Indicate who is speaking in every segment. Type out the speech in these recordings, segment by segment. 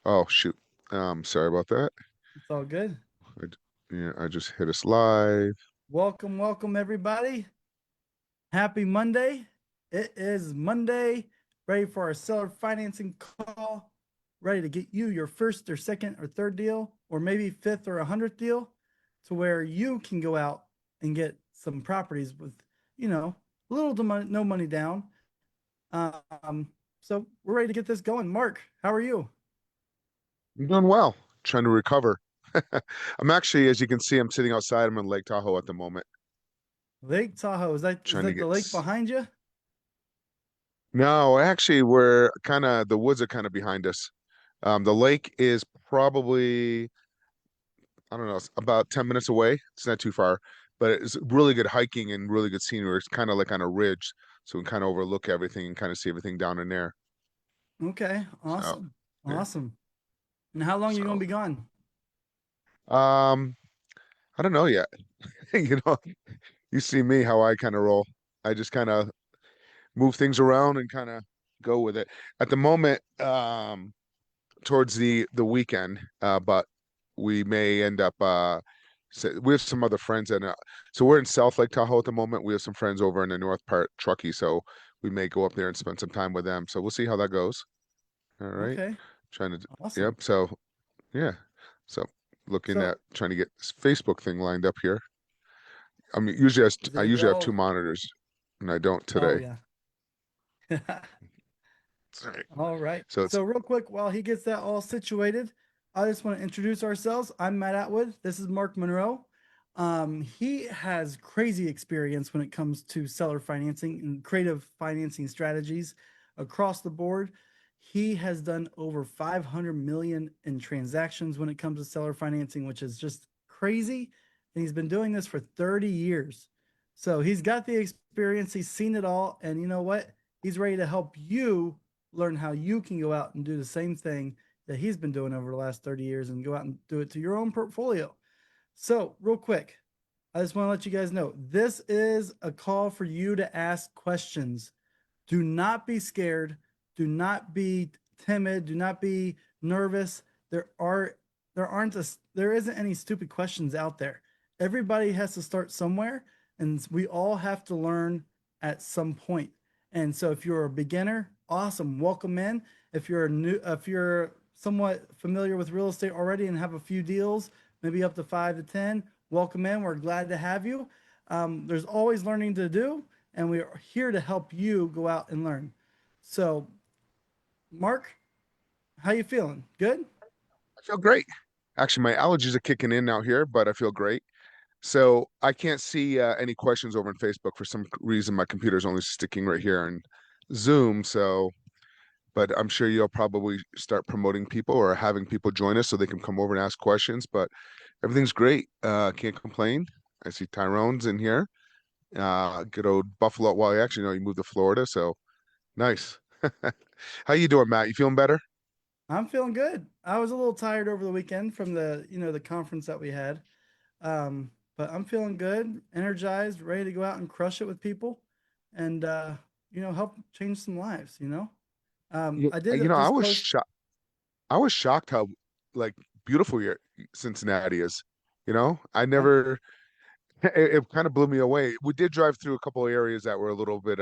Speaker 1: Oh shoot. Sorry about that.
Speaker 2: It's all good.
Speaker 1: I, yeah, I just hit us live.
Speaker 2: Welcome, welcome, everybody. Happy Monday. It is Monday, ready for our seller financing call, ready to get you your first or second or third deal, or maybe fifth or 100th deal to where you can go out and get some properties with, you know, little to no money down. Um, so we're ready to get this going. Mark, how are you?
Speaker 1: I'm doing well. Trying to recover. I'm actually, as you can see, I'm sitting outside. I'm in Lake Tahoe at the moment,
Speaker 2: Lake Tahoe. Is
Speaker 1: trying to
Speaker 2: that the
Speaker 1: get.
Speaker 2: lake behind you?
Speaker 1: No, actually, we're kind of the woods are kind of behind us. The lake is probably, I don't know, it's about 10 minutes away. It's not too far, but it's really good hiking and really good scenery. It's kind of like on a ridge, so we can kind of overlook everything and kind of see everything down in there.
Speaker 2: Okay,
Speaker 1: So,
Speaker 2: awesome.
Speaker 1: yeah.
Speaker 2: Awesome. And how long are you gonna
Speaker 1: So,
Speaker 2: be gone?
Speaker 1: um, I don't know yet. You know, you see me how I kind of roll. I just kind of move things around and kind of go with it. At the moment, towards the weekend, but we may end up we have some other friends and so we're in South Lake Tahoe at the moment. We have some friends over in the north part, Truckee, so we may go up there and spend some time with them. So we'll see how that goes. All right.
Speaker 2: Okay,
Speaker 1: Trying to
Speaker 2: awesome.
Speaker 1: yep. So yeah. So looking
Speaker 2: So
Speaker 1: at trying to get this Facebook thing lined up here. I mean, usually I
Speaker 2: they
Speaker 1: usually have two
Speaker 2: all,
Speaker 1: monitors, and I don't
Speaker 2: oh
Speaker 1: today.
Speaker 2: yeah.
Speaker 1: All right.
Speaker 2: All right.
Speaker 1: So it's
Speaker 2: So real quick, while he gets that all situated, I just want to introduce ourselves. I'm Matt Atwood. This is Mark Monroe. He has crazy experience when it comes to seller financing and creative financing strategies across the board. He has done over 500 million in transactions when it comes to seller financing, which is just crazy. And he's been doing this for 30 years. So he's got the experience, he's seen it all. And you know what? He's ready to help you learn how you can go out and do the same thing that he's been doing over the last 30 years and go out and do it to your own portfolio. So, real quick, I just want to let you guys know this is a call for you to ask questions. Do not be scared. Do not be timid. Do not be nervous. There are there isn't any stupid questions out there. Everybody has to start somewhere, and we all have to learn at some point. And so, if you're a beginner, awesome, welcome in. If you're somewhat familiar with real estate already and have a few deals, maybe up to 5 to 10, welcome in. We're glad to have you. There's always learning to do, and we are here to help you go out and learn. So, Mark, how you feeling? Good?
Speaker 1: I feel great. Actually, my allergies are kicking in out here, but I feel great. So I can't see any questions over on Facebook for some reason. My computer's only sticking right here in Zoom. So, but I'm sure you'll probably start promoting people or having people join us so they can come over and ask questions. But everything's great. Can't complain. I see Tyrone's in here. Good old Buffalo. Well, actually, no, you moved to Florida, so nice. How you doing, Matt? You feeling better?
Speaker 2: I'm feeling good. I was a little tired over the weekend from the conference that we had. But I'm feeling good, energized, ready to go out and crush it with people and help change some lives. I did
Speaker 1: I
Speaker 2: just
Speaker 1: was
Speaker 2: post.
Speaker 1: shocked. I was shocked how like beautiful your Cincinnati is. I
Speaker 2: Yeah,
Speaker 1: never. It kind of blew me away. We did drive through a couple of areas that were a little bit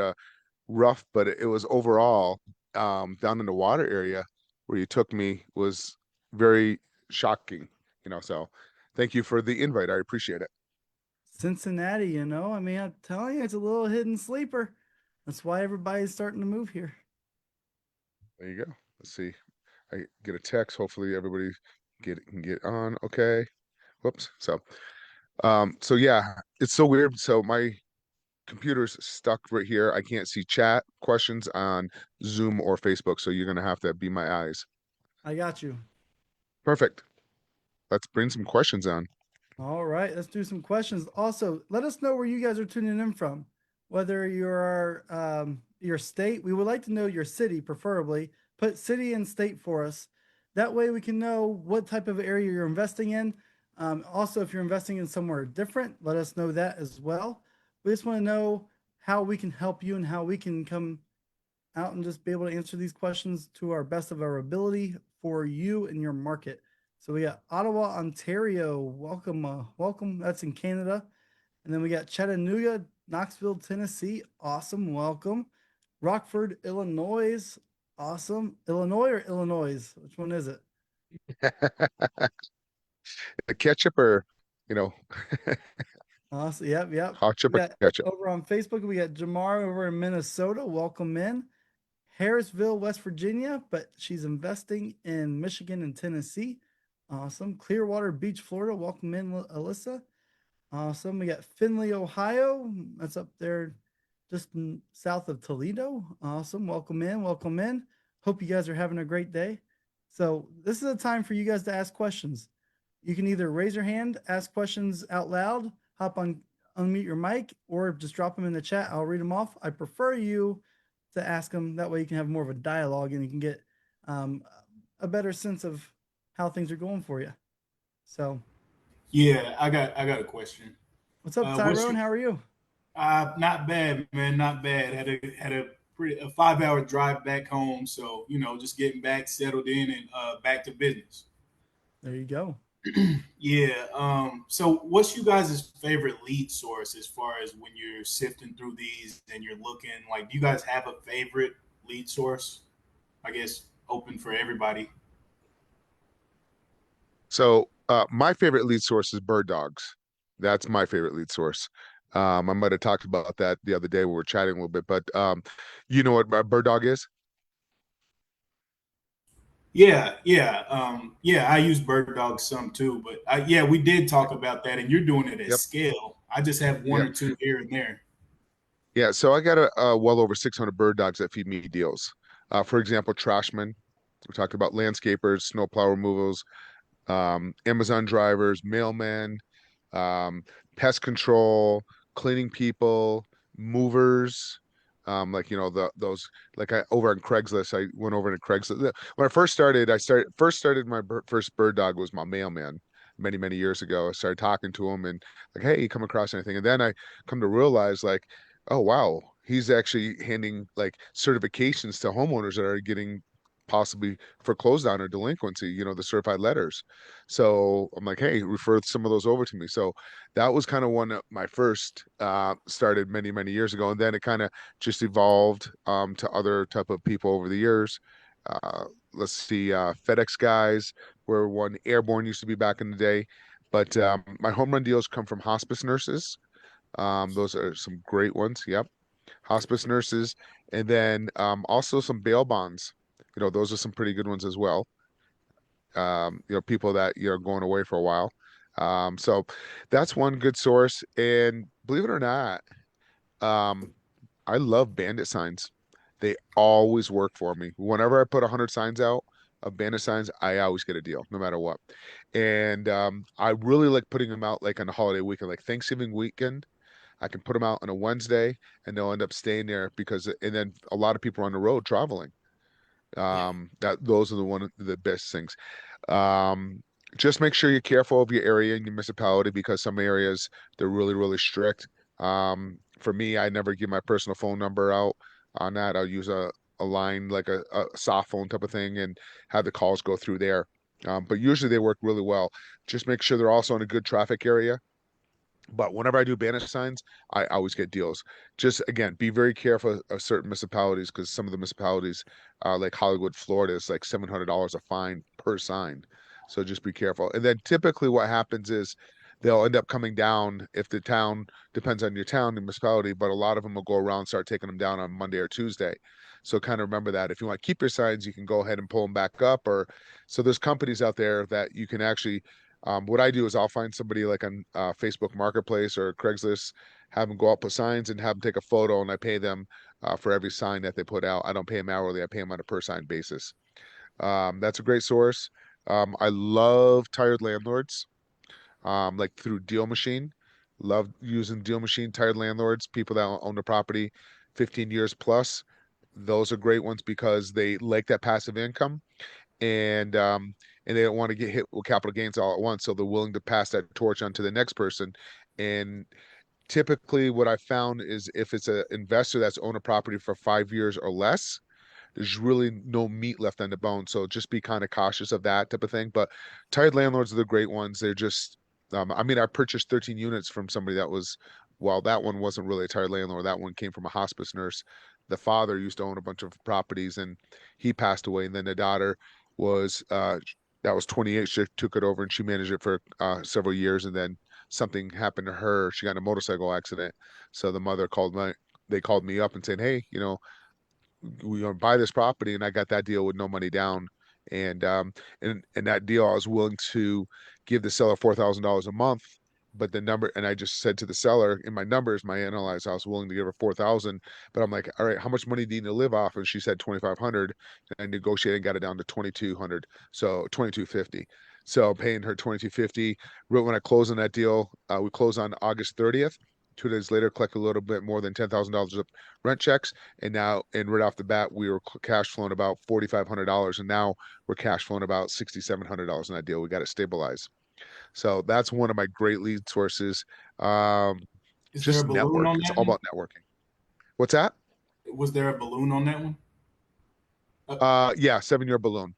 Speaker 1: rough, but it was overall down in the water area where you took me was very shocking. So thank you for the invite. I appreciate it.
Speaker 2: Cincinnati. I mean, I'm telling you, it's a little hidden sleeper. That's why everybody's starting to move here.
Speaker 1: There you go. Let's see. I get a text. Hopefully everybody can get on. Okay. Whoops. So yeah, it's so weird. So my computer's stuck right here. I can't see chat questions on Zoom or Facebook, so you're gonna have to be my eyes.
Speaker 2: I got you.
Speaker 1: Perfect. Let's bring some questions on.
Speaker 2: All right, let's do some questions. Also, let us know where you guys are tuning in from, whether you're your state. We would like to know your city, preferably. Put city and state for us. That way, we can know what type of area you're investing in. Also, if you're investing in somewhere different, let us know that as well. We just want to know how we can help you and how we can come out and just be able to answer these questions to our best of our ability for you and your market. So we got Ottawa, Ontario. Welcome, welcome. That's in Canada. And then we got Chattanooga, Knoxville, Tennessee. Awesome. Welcome. Rockford, Illinois. Awesome. Illinois or Illinois? Which one is it?
Speaker 1: The ketchup or, you know,
Speaker 2: Awesome. Yep. Yep.
Speaker 1: hot chip
Speaker 2: We
Speaker 1: or
Speaker 2: got
Speaker 1: ketchup.
Speaker 2: over on Facebook, we got Jamar over in Minnesota. Welcome in. Harrisville, West Virginia, but she's investing in Michigan and Tennessee. Awesome. Clearwater Beach, Florida. Welcome in, Alyssa. Awesome. We got Findlay, Ohio. That's up there just south of Toledo. Awesome. Welcome in. Welcome in. Hope you guys are having a great day. So, this is a time for you guys to ask questions. You can either raise your hand, ask questions out loud, hop on, unmute your mic, or just drop them in the chat. I'll read them off. I prefer you to ask them. That way, you can have more of a dialogue and you can get um, a better sense of how things are going for you. So,
Speaker 3: Yeah, I got a question.
Speaker 2: what's up,
Speaker 3: What's
Speaker 2: Tyrone?
Speaker 3: your
Speaker 2: How are you?
Speaker 3: not bad, man, not bad. Had a 5 hour drive back home, so just getting back settled in and back to business.
Speaker 2: There you go.
Speaker 3: Yeah. So what's you guys' favorite lead source as far as when you're sifting through these and you're looking like do you guys have a favorite lead source? I guess open for everybody.
Speaker 1: So my favorite lead source is bird dogs. That's my favorite lead source. I might have talked about that the other day when we were chatting a little bit, but you know what a bird dog is?
Speaker 3: Yeah. I use Bird Dog some too, but yeah, we did talk about that, and you're doing it at
Speaker 1: Yep.
Speaker 3: scale. I just have one
Speaker 1: Yep.
Speaker 3: or two here and there.
Speaker 1: Yeah. So I got well over 600 bird dogs that feed me deals. For example, Trashman. We talked about landscapers, snowplow removals, Amazon drivers, mailmen, um, pest control, cleaning people, movers. Like those like I over on Craigslist. I went over to Craigslist when I first started my first bird dog was my mailman many years ago. I started talking to him and like, hey, you come across anything? And then I come to realize like, oh wow, he's actually handing like certifications to homeowners that are getting possibly foreclosed on or delinquency, the certified letters. So I'm like, hey, refer some of those over to me. So that was kind of one of my first started many years ago. And then it kind of just evolved to other type of people over the years. Uh, let's see, FedEx guys were one airborne used to be back in the day. But my home run deals come from hospice nurses. Those are some great ones. Yep. Hospice nurses. And then also some bail bonds. Those are some pretty good ones as well. People that you're going away for a while. So that's one good source. And believe it or not, um, I love bandit signs. They always work for me. Whenever I put 100 signs out of bandit signs, I always get a deal, no matter what. And I really like putting them out like on the holiday weekend, like Thanksgiving weekend. I can put them out on a Wednesday, and they'll end up staying there and then a lot of people are on the road traveling.
Speaker 3: Yeah.
Speaker 1: That those are one of the best things. Um, just make sure you're careful of your area and your municipality because some areas they're really strict. For me, I never give my personal phone number out on that. I'll use a line like a soft phone type of thing and have the calls go through there. But usually they work really well. Just make sure they're also in a good traffic area. But whenever I do banish signs, I always get deals. Just again, be very careful of certain municipalities because some of the municipalities, like Hollywood, Florida, is like $700 a fine per sign. So just be careful. And then typically what happens is they'll end up coming down if the town depends on your town, the municipality, but a lot of them will go around and start taking them down on Monday or Tuesday. So kind of remember that if you want to keep your signs, you can go ahead and pull them back up. Or so there's companies out there that you can actually what I do is I'll find somebody like on Facebook Marketplace or Craigslist, have them go out, put signs, and have them take a photo, and I pay them for every sign that they put out. I don't pay them hourly; I pay them on a per sign basis. That's a great source. I love tired landlords, like through Deal Machine. Love using Deal Machine, tired landlords, people that own the property 15 years plus. Those are great ones because they like that passive income and they don't want to get hit with capital gains all at once, so they're willing to pass that torch on to the next person. And typically, what I found is if it's an investor that's owned a property for 5 years or less, there's really no meat left on the bone. So just be kind of cautious of that type of thing. But tired landlords are the great ones. They're just, I mean, I purchased 13 units from somebody that was, well, that one wasn't really a tired landlord. That one came from a hospice nurse. The father used to own a bunch of properties and he passed away. And then the daughter was, that was 28. She took it over and she managed it for several years. And then something happened to her. She got in a motorcycle accident. So the mother called they called me up and said, hey, we gonna buy this property, and I got that deal with no money down, and and that deal I was willing to give the seller $4,000 a month, but the number, and I just said to the seller in my numbers, my analyze, I was willing to give her 4,000, but I'm like, all right, how much money do you need to live off? And she said 2,500, and I negotiated and got it down to 2,200, so 2,250. So paying her 2,250. When I closed on that deal, we closed on August 30th. 2 days later, collect a little bit more than $10,000 of rent checks, and right off the bat, we were cash flowing about $4,500, and now we're cash flowing about $6,700 in that deal. We got it stabilized. So that's one of my great lead sources. Um,
Speaker 3: Is there a
Speaker 1: just
Speaker 3: balloon
Speaker 1: network.
Speaker 3: on
Speaker 1: It's
Speaker 3: that
Speaker 1: all
Speaker 3: one?
Speaker 1: about networking. What's that?
Speaker 3: Was there a balloon on that one? Uh,
Speaker 1: Yeah, 7 year balloon.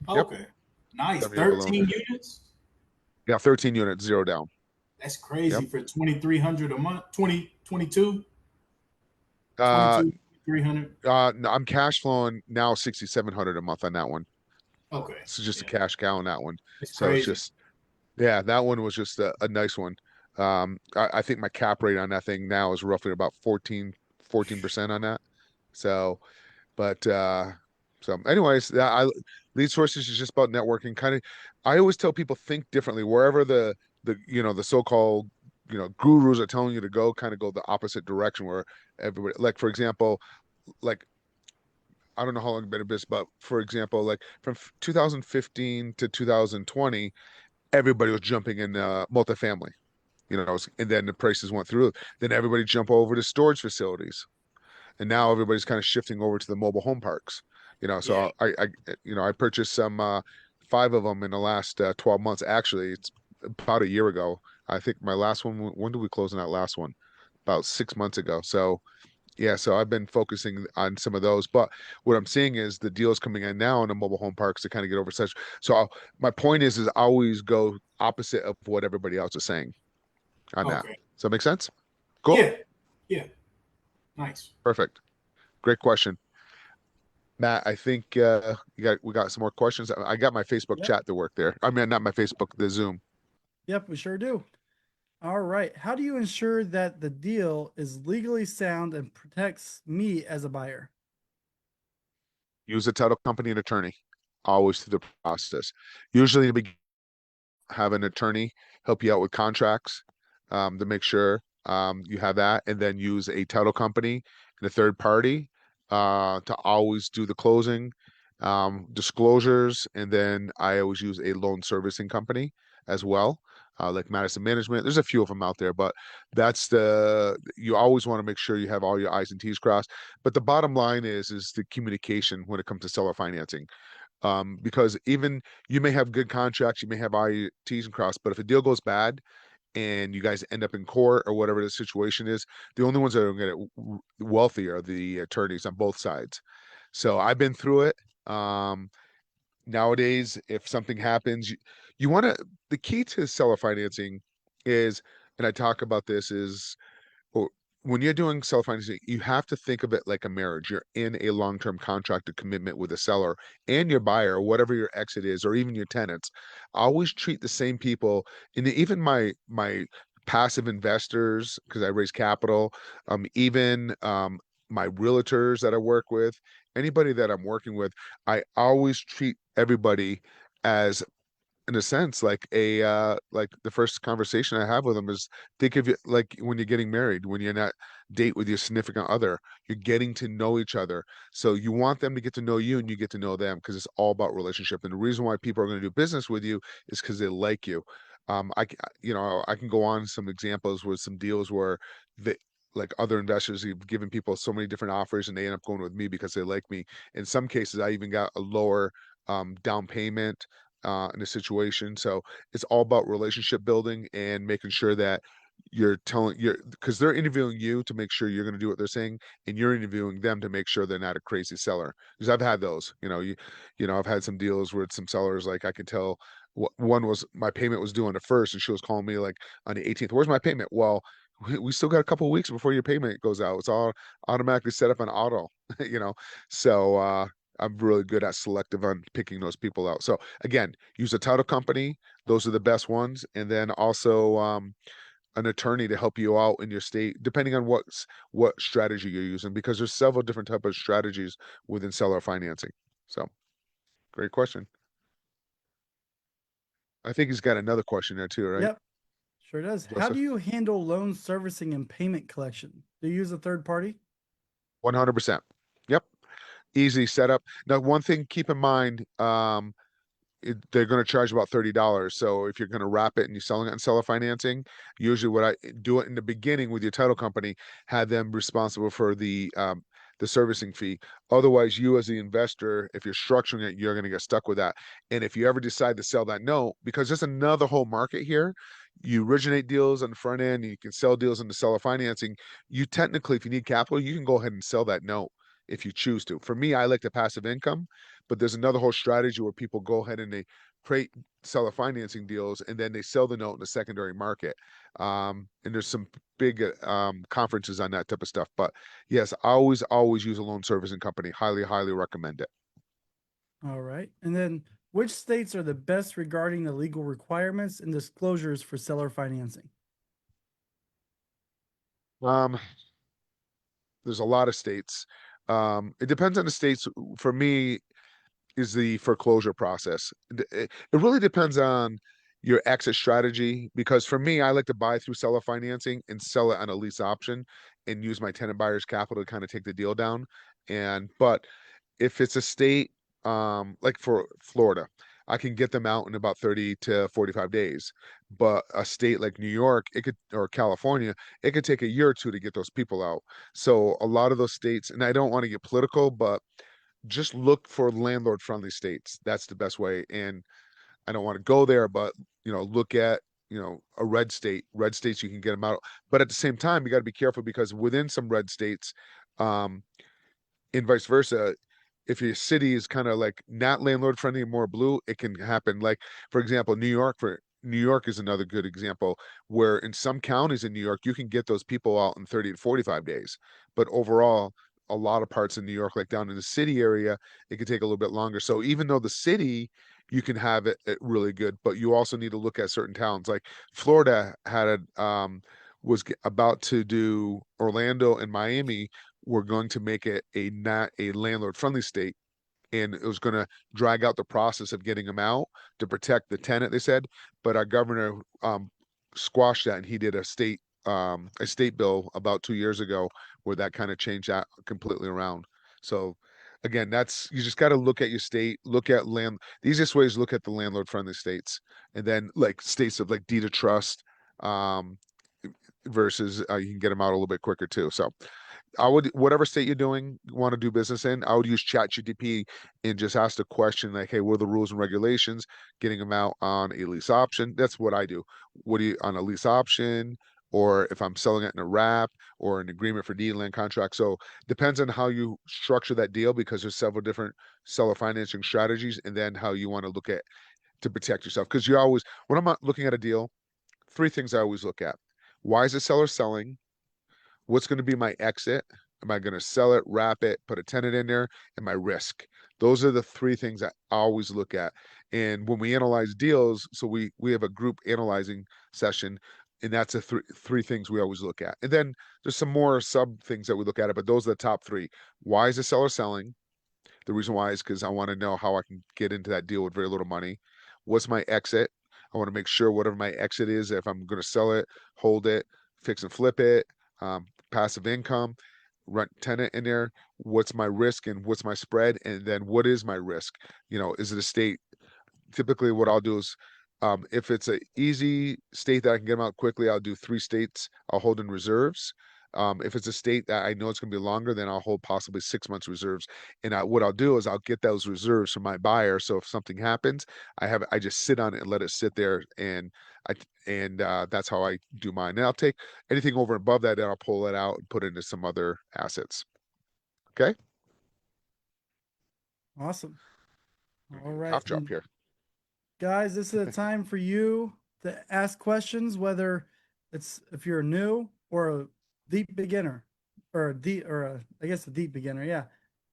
Speaker 1: Yep,
Speaker 3: okay. Nice.
Speaker 1: 7 year balloon.
Speaker 3: 13 units?
Speaker 1: Yeah, 13 units, zero down.
Speaker 3: That's
Speaker 1: Yep.
Speaker 3: crazy for 2,300 a month. 20, 22,
Speaker 1: Uh,
Speaker 3: 22, 300.
Speaker 1: no, I'm cash flowing now 6,700 a month on that one.
Speaker 3: Okay.
Speaker 1: It's just a
Speaker 3: Yeah.
Speaker 1: cash cow on that one.
Speaker 3: It's
Speaker 1: So it's
Speaker 3: crazy.
Speaker 1: just Yeah, that one was just a nice one. I think my cap rate on that thing now is roughly about 14% on that. So, but so anyways, lead sources is just about networking. Kind of, I always tell people think differently. Wherever the so-called gurus are telling you to go, kind of go the opposite direction. Where everybody, like for example, like I don't know how long you've been in business, but for example, like from 2015 to 2020, everybody was jumping in multifamily, and then the prices went through. Then everybody jumped over to storage facilities, and now everybody's kind of shifting over to the mobile home parks.
Speaker 3: Yeah.
Speaker 1: So I purchased some five of them in the last 12 months. Actually, it's about a year ago. I think my last one. When did we close on that last one? About 6 months ago. So yeah, so I've been focusing on some of those, but what I'm seeing is the deals coming in now in the mobile home parks to kind of get over such. So my point is always go opposite of what everybody else is saying on that.
Speaker 3: Okay.
Speaker 1: Does that make sense? Cool.
Speaker 3: Yeah. Yeah. Nice.
Speaker 1: Perfect. Great question. Matt, I think we got some more questions. I got my Facebook
Speaker 2: Yep.
Speaker 1: chat to work there. I mean, not my Facebook, the Zoom.
Speaker 2: Yep, we sure do. All right. How do you ensure that the deal is legally sound and protects me as a buyer?
Speaker 1: Use a title company and attorney always through the process. Usually, in the beginning, have an attorney help you out with contracts to make sure you have that, and then use a title company and a third party to always do the closing disclosures, and then I always use a loan servicing company as well. Like Madison Management, there's a few of them out there, but you always want to make sure you have all your I's and T's crossed. But the bottom line is the communication when it comes to seller financing, because even you may have good contracts, you may have all your T's and crossed, but if a deal goes bad and you guys end up in court or whatever the situation is, the only ones that are going to get wealthy are the attorneys on both sides. So I've been through it. Nowadays, if something happens, you want to, the key to seller financing is, and I talk about this, is well, when you're doing self-financing, you have to think of it like a marriage. You're in a long-term contract of commitment with a seller and your buyer, whatever your exit is, or even your tenants. Always treat the same people, and even my passive investors, because I raise capital, even my realtors that I work with, anybody that I'm working with, I always treat everybody as, in a sense, like the first conversation I have with them is, think of it like when you're getting married, when you're not date with your significant other, you're getting to know each other. So you want them to get to know you and you get to know them, because it's all about relationship. And the reason why people are going to do business with you is because they like you. I can go on some examples with some deals where the like other investors have given people so many different offers and they end up going with me because they like me. In some cases, I even got a lower down payment in a situation. So it's all about relationship building and making sure that you're telling because they're interviewing you to make sure you're going to do what they're saying, and you're interviewing them to make sure they're not a crazy seller. Because I've had those, I've had some deals where some sellers, like I could tell one was my payment was due on the first, and she was calling me like on the 18th. Where's my payment? Well, we still got a couple of weeks before your payment goes out. It's all automatically set up on auto, you know. So I'm really good at selective on picking those people out. So again, use a title company. Those are the best ones, and then also an attorney to help you out in your state, depending on what strategy you're using, because there's several different type of strategies within seller financing. So, great question. I think he's got another question there too, right,
Speaker 2: Yep, sure does. How do
Speaker 1: Joseph?
Speaker 2: you handle loan servicing and payment collection? Do you use a third party?
Speaker 1: 100%. Yep. Easy setup. Now, one thing keep in mind, they're going to charge about $30. So if you're going to wrap it and you're selling it in seller financing, usually what I do it in the beginning with your title company, have them responsible for the servicing fee. Otherwise, you as the investor, if you're structuring it, you're going to get stuck with that. And if you ever decide to sell that note, because there's another whole market here, you originate deals on the front end, you can sell deals into seller financing. You technically, if you need capital, you can go ahead and sell that note if you choose to. For me, I like the passive income, but there's another whole strategy where people go ahead and they create seller financing deals and then they sell the note in the secondary market. And there's some big conferences on that type of stuff. But yes, always use a loan servicing company. Highly recommend it.
Speaker 2: All right. And then which states are the best regarding the legal requirements and disclosures for seller financing?
Speaker 1: Um, there's a lot of states. It depends on the states. For me, is the foreclosure process. It really depends on your exit strategy, because for me, I like to buy through seller financing and sell it on a lease option and use my tenant buyer's capital to kind of take the deal down. But if it's a state like for Florida, I can get them out in about 30 to 45 days. But a state like New York, it could, or California, it could take a year or two to get those people out. So a lot of those states, and I don't want to get political, but just look for landlord friendly states. That's the best way. And I don't want to go there, but look at, a red state. Red states, you can get them out. But at the same time, you got to be careful, because within some red states, um, and vice versa, if your city is kind of like not landlord friendly and more blue, it can happen. Like, for example, New York is another good example, where in some counties in New York, you can get those people out in 30 to 45 days. But overall, a lot of parts in New York, like down in the city area, it could take a little bit longer. So even though the city, you can have it really good, but you also need to look at certain towns. Like Florida had about to do Orlando and Miami, were going to make it a not a landlord friendly state, and it was going to drag out the process of getting them out to protect the tenant, they said. But our governor squashed that, and he did a state bill about 2 years ago where that kind of changed that completely around. So again, that's, you just got to look at your state, look at land. The easiest way is look at the landlord friendly states, and then like states of like deed of trust, um versus you can get them out a little bit quicker too. So I would, whatever state you're doing, want to do business in, I would use ChatGPT and just ask the question like, "Hey, what are the rules and regulations?" Getting them out on a lease option. That's what I do. What do you on a lease option, or if I'm selling it in a wrap or an agreement for deed and land contract? So depends on how you structure that deal, because there's several different seller financing strategies, and then how you want to look at to protect yourself. Because you always, when I'm looking at a deal, three things I always look at: why is the seller selling? What's going to be my exit? Am I going to sell it, wrap it, put a tenant in there, and my risk? Those are the three things I always look at. And when we analyze deals, so we have a group analyzing session, and that's the three things we always look at. And then there's some more sub things that we look at it, but those are the top three. Why is the seller selling? The reason why is because I want to know how I can get into that deal with very little money. What's my exit? I want to make sure whatever my exit is, if I'm going to sell it, hold it, fix and flip it, passive income, rent tenant in there. What's my risk and what's my spread? And then what is my risk? Is it a state? Typically, what I'll do is, if it's an easy state that I can get them out quickly, I'll do three states. I'll hold in reserves. If it's a state that I know it's going to be longer, then I'll hold possibly 6 months reserves. And what I'll do is I'll get those reserves from my buyer. So if something happens, I just sit on it and let it sit there, and I that's how I do mine. And I'll take anything over and above that, and I'll pull it out and put it into some other assets. Okay.
Speaker 2: Awesome. All right.
Speaker 1: Cough drop
Speaker 2: And
Speaker 1: here.
Speaker 2: guys, this is a time for you to ask questions, whether it's if you're new or a deep beginner, or a deep, or I guess a deep beginner. Yeah.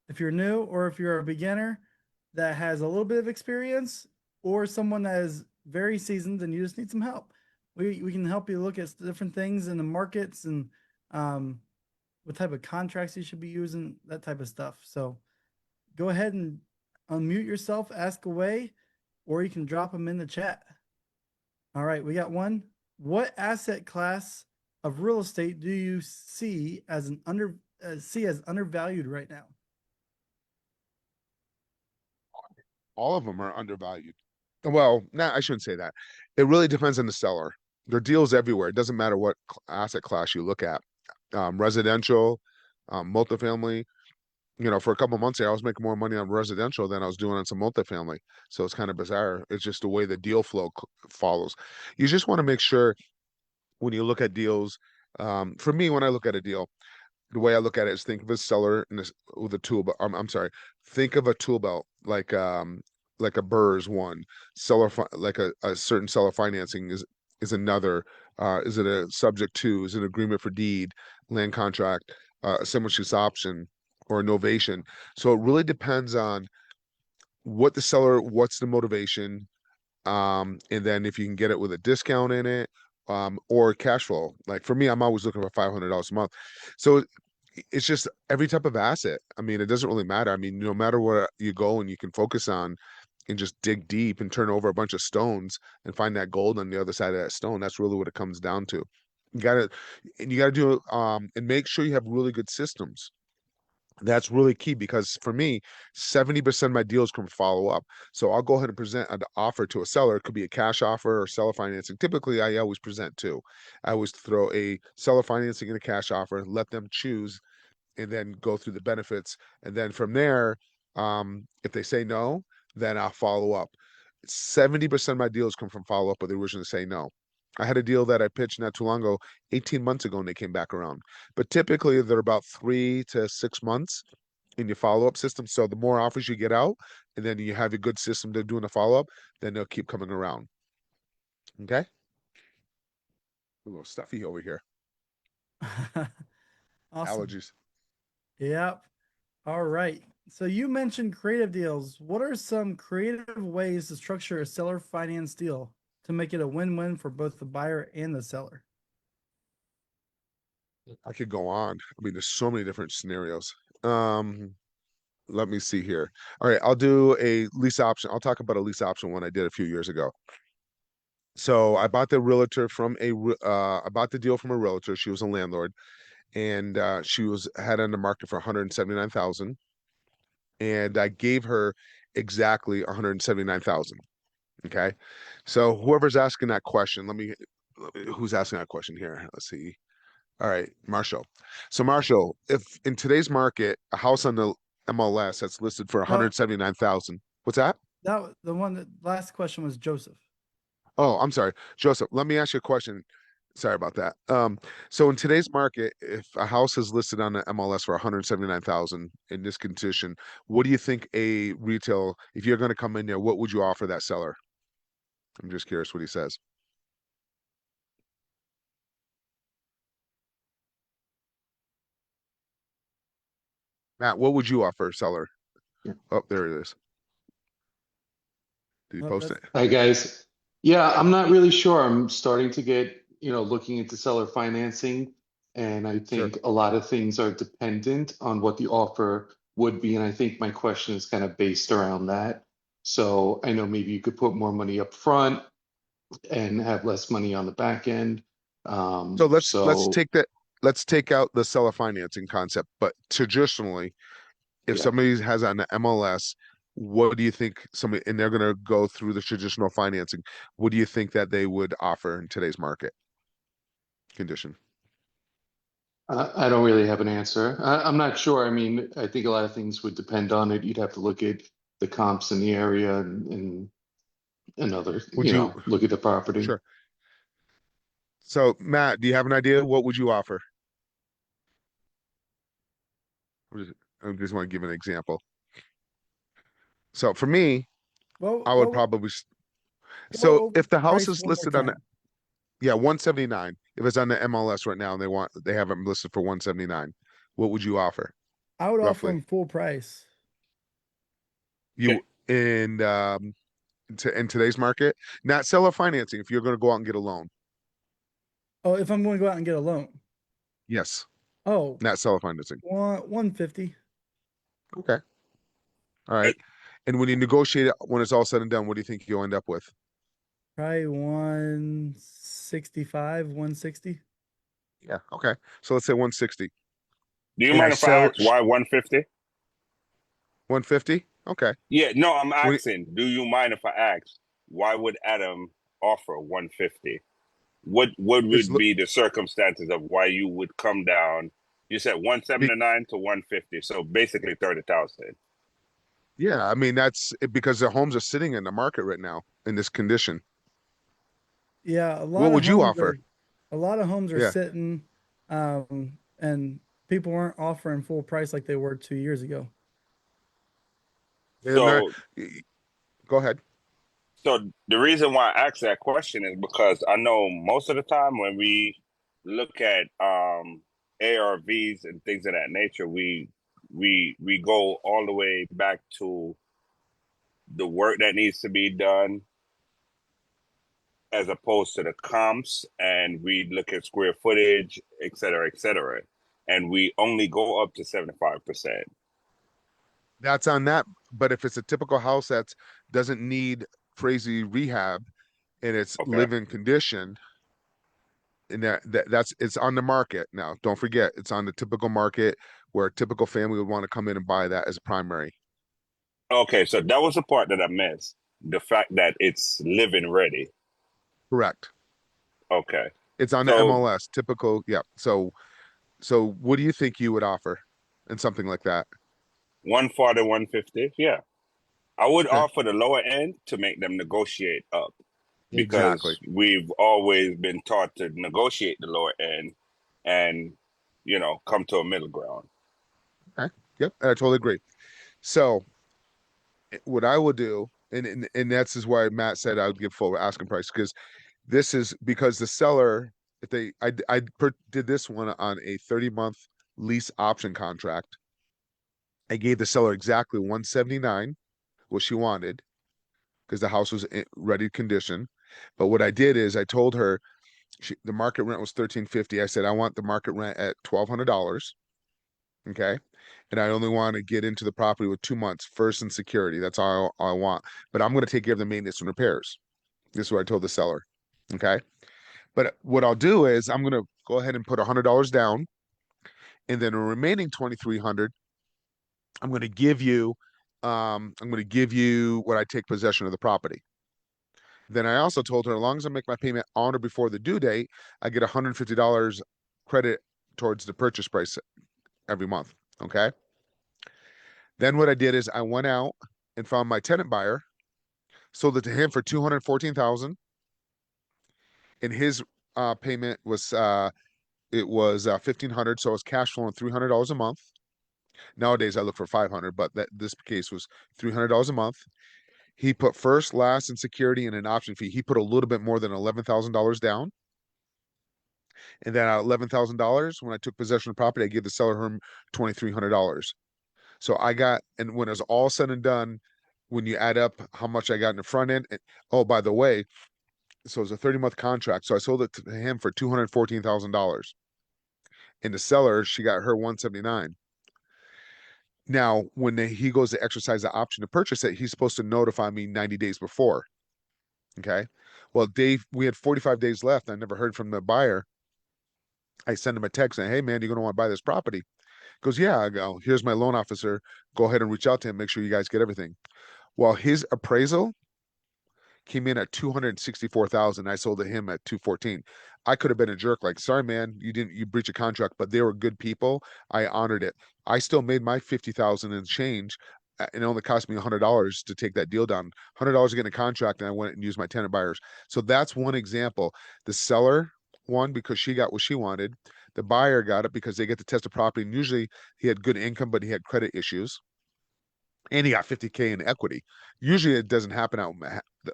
Speaker 2: If you're new, or if you're a beginner that has a little bit of experience, or someone that is very seasoned and you just need some help, we can help you look at different things in the markets, and um, what type of contracts you should be using, that type of stuff. So go ahead and unmute yourself, ask away, or you can drop them in the chat. All right, we got one. What asset class of real estate do you see as undervalued right now?
Speaker 1: All of them are undervalued. Well, nah, I shouldn't say that. It really depends on the seller. There are deals everywhere. It doesn't matter what asset class you look at. Residential, multifamily. For a couple months there, I was making more money on residential than I was doing on some multifamily. So it's kind of bizarre. It's just the way the deal flow follows. You just want to make sure when you look at deals. For me, when I look at a deal, the way I look at it is think of a seller in this, with a tool belt. I'm sorry. Think of a tool belt like a Burrs one. Like a certain seller financing is another. Is it a subject to? Is it an agreement for deed, land contract, a similar use option, or a novation? So it really depends on what's the motivation, and then if you can get it with a discount in it, or cash flow. Like for me, I'm always looking for $500 a month. So it's just every type of asset. I mean, it doesn't really matter. I mean, no matter where you go and you can focus on and just dig deep and turn over a bunch of stones and find that gold on the other side of that stone. That's really what it comes down to. You gotta do and make sure you have really good systems. That's really key because for me, 70% of my deals can follow up. So I'll go ahead and present an offer to a seller. It could be a cash offer or seller financing. Typically, I always present two. I always throw a seller financing and a cash offer, let them choose, and then go through the benefits. And then from there, if they say no, then I'll follow up. 70% of my deals come from follow up, but they originally say no. I had a deal that I pitched not too long ago, 18 months ago, and they came back around. But typically, they're about 3 to 6 months in your follow up system. So the more offers you get out, and then you have a good system to doing a follow up, then they'll keep coming around. Okay. A little stuffy over here.
Speaker 2: Awesome.
Speaker 1: Allergies.
Speaker 2: Yep. All right. So you mentioned creative deals. What are some creative ways to structure a seller finance deal to make it a win-win for both the buyer and the seller?
Speaker 1: I could go on. I mean, there's so many different scenarios. Um, Let me see here. All right, I'll do a lease option. I'll talk about a lease option one I did a few years ago. So I bought I bought the deal from a realtor. She was a landlord, and she was had on the market for 179,000, and I gave her exactly 179,000. Okay, so whoever's asking that question, who's asking that question here? Let's see. All right, Marshall. So Marshall, if in today's market, a house on the MLS that's listed for
Speaker 2: No,
Speaker 1: 179,000, what's that?
Speaker 2: the one that last question was Joseph.
Speaker 1: Oh, I'm sorry, Joseph. Let me ask you a question. Sorry about that. So in today's market, if a house is listed on the MLS for 179,000 in this condition, what do you think if you're going to come in there, what would you offer that seller? I'm just curious what he says. Matt, what would you offer seller?
Speaker 4: Yeah.
Speaker 1: Oh, there it is. Did he
Speaker 2: Oh,
Speaker 1: post
Speaker 2: that's
Speaker 1: it?
Speaker 4: Hi, guys. Yeah, I'm not really sure. I'm starting to get, looking into seller financing, and I
Speaker 1: Sure.
Speaker 4: think a lot of things are dependent on what the offer would be. And I think my question is kind of based around that. So I know maybe you could put more money up front and have less money on the back end.
Speaker 1: So
Speaker 4: So
Speaker 1: let's take out the seller financing concept. But traditionally, if
Speaker 4: yeah.
Speaker 1: somebody has an MLS, what do you think and they're going to go through the traditional financing? What do you think that they would offer in today's market condition?
Speaker 4: I don't really have an answer. I'm not sure. I mean, I think a lot of things would depend on it. You'd have to look at the comps in the area and other,
Speaker 1: Would you?
Speaker 4: look at the property.
Speaker 1: Sure. So Matt, do you have an idea? What would you offer? I just want to give an example. So for me,
Speaker 2: Well,
Speaker 1: I would
Speaker 2: well,
Speaker 1: probably
Speaker 2: go
Speaker 1: so
Speaker 2: over
Speaker 1: if the
Speaker 2: the
Speaker 1: house
Speaker 2: price
Speaker 1: is
Speaker 2: one more
Speaker 1: listed on the,
Speaker 2: time.
Speaker 1: yeah, 179. If it's on the MLS right now and they have it listed for 179, what would you offer
Speaker 2: I would offer
Speaker 1: roughly?
Speaker 2: them full price.
Speaker 1: You in today's market, not seller financing if you're going to go out and get a loan.
Speaker 2: Oh, if I'm going to go out and get a loan.
Speaker 1: Yes,
Speaker 2: Oh,
Speaker 1: not seller financing.
Speaker 2: 150.
Speaker 1: Okay. All
Speaker 5: Uh,
Speaker 1: right. And when you negotiate it, when it's all said and done, what do you think you'll end up with?
Speaker 2: Probably 165, 160.
Speaker 1: Yeah. Okay. So let's say 160.
Speaker 5: Do you
Speaker 1: And I
Speaker 5: mind if I
Speaker 1: sell
Speaker 5: ask why 150?
Speaker 1: 150. Okay.
Speaker 5: Yeah, no, I'm
Speaker 1: When,
Speaker 5: asking. Do you mind if I ask why would Adam offer 150? What
Speaker 1: it's
Speaker 5: would be the circumstances of why you would come down? You said
Speaker 1: be,
Speaker 5: 179 to 150, so basically 30,000.
Speaker 1: yeah. I mean that's because the homes are sitting in the market right now in this condition.
Speaker 2: Yeah,
Speaker 1: What would you offer?
Speaker 2: a lot of homes are
Speaker 1: Yeah.
Speaker 2: sitting, and people weren't offering full price like they were 2 years ago.
Speaker 1: And
Speaker 5: So
Speaker 1: go ahead.
Speaker 5: So the reason why I ask that question is because I know most of the time when we look at ARVs and things of that nature, we go all the way back to the work that needs to be done as opposed to the comps, and we look at square footage, et cetera, et cetera. And we only go up to 75%.
Speaker 1: That's on that. But if it's a typical house that doesn't need crazy rehab and it's
Speaker 5: Okay.
Speaker 1: live-in condition, and that's it's on the market now. Don't forget, it's on the typical market where a typical family would want to come in and buy that as a primary.
Speaker 5: Okay, so that was the part that I missed. The fact that it's living ready.
Speaker 1: Correct.
Speaker 5: Okay.
Speaker 1: It's on the
Speaker 5: So
Speaker 1: MLS. Typical. Yeah. So what do you think you would offer in something like that?
Speaker 5: 140, 150. Yeah. I would
Speaker 1: Okay.
Speaker 5: offer the lower end to make them negotiate up
Speaker 1: Exactly.
Speaker 5: because we've always been taught to negotiate the lower end and, come to a middle ground.
Speaker 1: Okay. Yep. I totally agree. So what I will do, and that's is why Matt said I would give full asking price because this is because the seller, if they, did this one on a 30-month lease option contract. I gave the seller exactly 179, what she wanted, because the house was in ready condition. But what I did is I told her the market rent was 1350. I said I want the market rent at $1,200. Okay. And I only want to get into the property with 2 months first in security. That's all I want. But I'm going to take care of the maintenance and repairs. This is what I told the seller. Okay. But what I'll do is I'm going to go ahead and put $100 down, and then the remaining 2,300, I'm going to give you what I take possession of the property. Then I also told her, as long as I make my payment on or before the due date, I get $150 credit towards the purchase price every month. Okay. Then what I did is I went out and found my tenant buyer, sold it to him for 214,000, and his payment was it was 1,500, so I was cash flowing $300 a month. Nowadays I look for 500, but this case was $300 a month. He put first, last, and security and an option fee. He put a little bit more than $11,000 down. And then at $11,000, when I took possession of the property, I gave the seller him $2,300. So I got, and when it was all said and done, when you add up how much I got in the front end, oh, by the way, so it was a 30-month contract. So I sold it to him for $214,000. And the seller, she got her 179. Now, when he goes to exercise the option to purchase it, he's supposed to notify me 90 days before. Okay. Well, Dave, we had 45 days left. I never heard from the buyer. I send him a text saying, "Hey, man, you're going to want to buy this property." He goes, "Yeah." I go, "Here's my loan officer. Go ahead and reach out to him. Make sure you guys get everything." Well, his appraisal came in at 264,000. I sold to him at 214. I could have been a jerk, like, sorry, man, you breached a contract, but they were good people. I honored it. I still made my 50,000 and change. It only cost me $100 to take that deal down. $100 to get a contract, and I went and used my tenant buyers. So that's one example. The seller won because she got what she wanted. The buyer got it because they get to test the property. And usually he had good income, but he had credit issues. And he got 50K in equity. Usually it doesn't happen out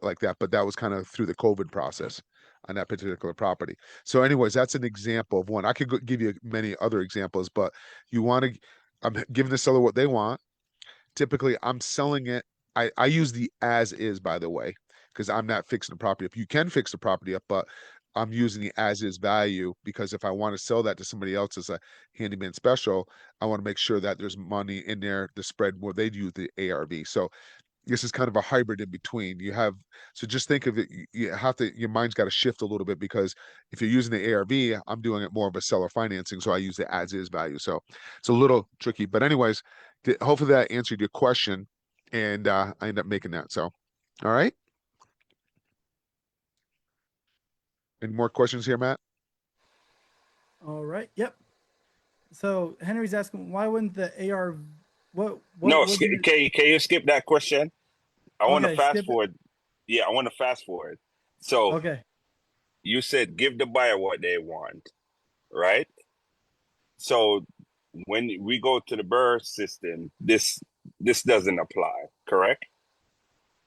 Speaker 1: like that, but that was kind of through the COVID process on that particular property. So, anyways, that's an example of one. I could give you many other examples, but you want to, I'm giving the seller what they want. Typically, I'm selling it. I use the as is, by the way, because I'm not fixing the property up. You can fix the property up, but I'm using the as is value because if I want to sell that to somebody else as a handyman special, I want to make sure that there's money in there, the spread where they use the ARV. So this is kind of a hybrid in between. You have, so just think of it, you have to, your mind's got to shift a little bit because if you're using the ARV, I'm doing it more of a seller financing. So I use the as is value. So it's a little tricky, but anyways, hopefully that answered your question, and I end up making that. So, all right. Any more questions here, Matt?
Speaker 2: All right. Yep. So Henry's asking, why wouldn't the AR, what
Speaker 5: No,
Speaker 2: would you,
Speaker 5: can you skip that question? I want to
Speaker 2: okay,
Speaker 5: fast
Speaker 2: skip it.
Speaker 5: forward. Yeah, I want to fast forward. So
Speaker 2: Okay.
Speaker 5: you said give the buyer what they want, right? So when we go to the Burr system, this doesn't apply, correct?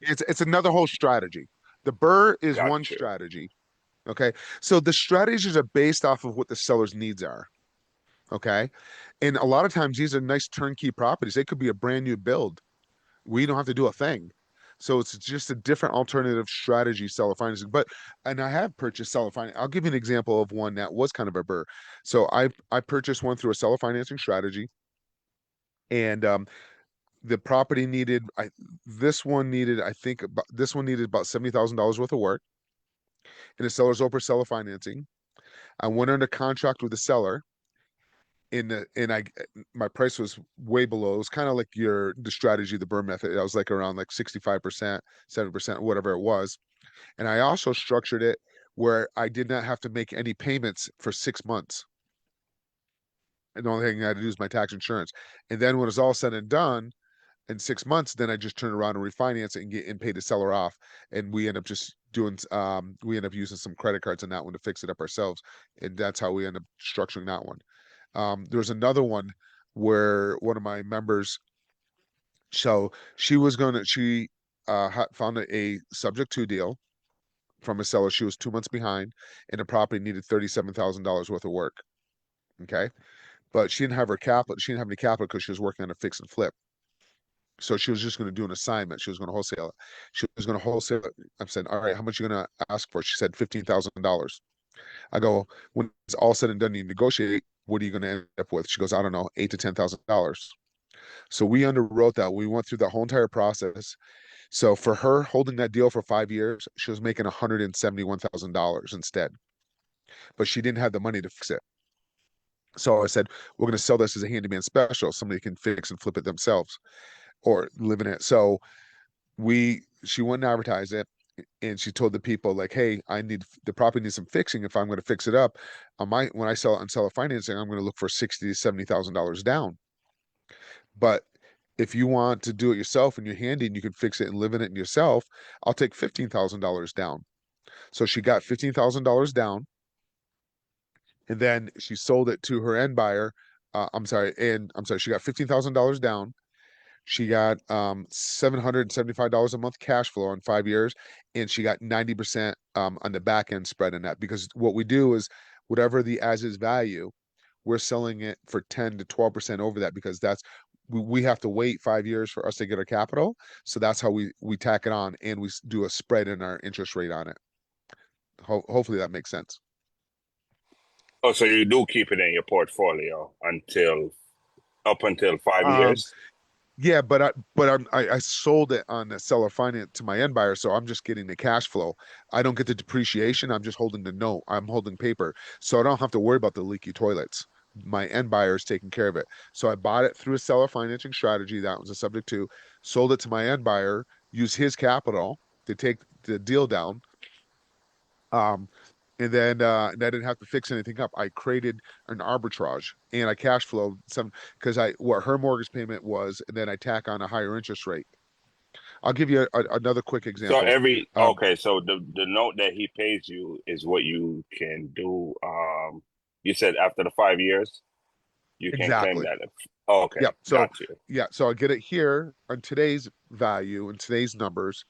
Speaker 1: It's another whole strategy. The Burr is
Speaker 5: Got
Speaker 1: one
Speaker 5: you.
Speaker 1: strategy. Okay. So the strategies are based off of what the seller's needs are. Okay. And a lot of times these are nice turnkey properties. They could be a brand new build. We don't have to do a thing. So it's just a different alternative strategy, seller financing. But and I have purchased seller financing. I'll give you an example of one that was kind of a burr. So I purchased one through a seller financing strategy, and the property needed this one needed I think about this one needed about $70,000 worth of work, and the seller's open seller financing. I went under contract with the seller in the and I my price was way below. It was kind of like the strategy, the burn method. I was like around like 65%, 70%, whatever it was. And I also structured it where I did not have to make any payments for 6 months. And the only thing I had to do is my tax insurance. And then when it's all said and done, in 6 months, then I just turn around and refinance it and get and pay the seller off. And we end up just doing we end up using some credit cards on that one to fix it up ourselves. And that's how we end up structuring that one. There's another one where one of my members, so she found a subject to deal from a seller. She was 2 months behind, and the property needed $37,000 worth of work. Okay, but she didn't have her capital. She didn't have any capital because she was working on a fix and flip. So she was just going to do an assignment. She was going to wholesale it. She was going to wholesale it. I'm saying, all right, how much are you going to ask for? She said $15,000. I go, when it's all said and done, you negotiate. What are you going to end up with? She goes, I don't know, $8,000 to $10,000. So we underwrote that. We went through the whole entire process. So for her holding that deal for 5 years, she was making $171,000 instead, but she didn't have the money to fix it. So I said, we're going to sell this as a handyman special. Somebody can fix and flip it themselves or live in it. So she went and advertised it, and she told the people like, hey, the property needs some fixing. If I'm going to fix it up, when I sell it on seller financing, I'm going to look for $60,000 to $70,000 down. But if you want to do it yourself and you're handy and you can fix it and live in it yourself, I'll take $15,000 down. So she got $15,000 down, and then she sold it to her end buyer. She got $15,000 down. She got $775 a month cash flow in 5 years, and she got 90% on the back end spread in that. Because what we do is whatever the as is value, we're selling it for 10 to 12% over that, because we have to wait 5 years for us to get our capital. So that's how we tack it on, and we do a spread in our interest rate on it. Hopefully that makes sense.
Speaker 5: Oh, so you do keep it in your portfolio up until five
Speaker 1: Um,
Speaker 5: years?
Speaker 1: Yeah, I sold it on the seller finance to my end buyer, so I'm just getting the cash flow. I don't get the depreciation. I'm just holding the note. I'm holding paper, so I don't have to worry about the leaky toilets. My end buyer is taking care of it. So I bought it through a seller financing strategy. That was a subject to. Sold it to my end buyer. Use his capital to the deal down. And then and I didn't have to fix anything up. I created an arbitrage and I cash flowed some because I what her mortgage payment was, and then I tack on a higher interest rate. I'll give you another quick
Speaker 5: So
Speaker 1: example.
Speaker 5: okay, so the note that he pays you is what you can do. You said after the 5 years, you can claim
Speaker 1: Exactly.
Speaker 5: that. Oh, okay,
Speaker 1: Yep. So
Speaker 5: got you.
Speaker 1: yeah, so I get it here on today's value and today's numbers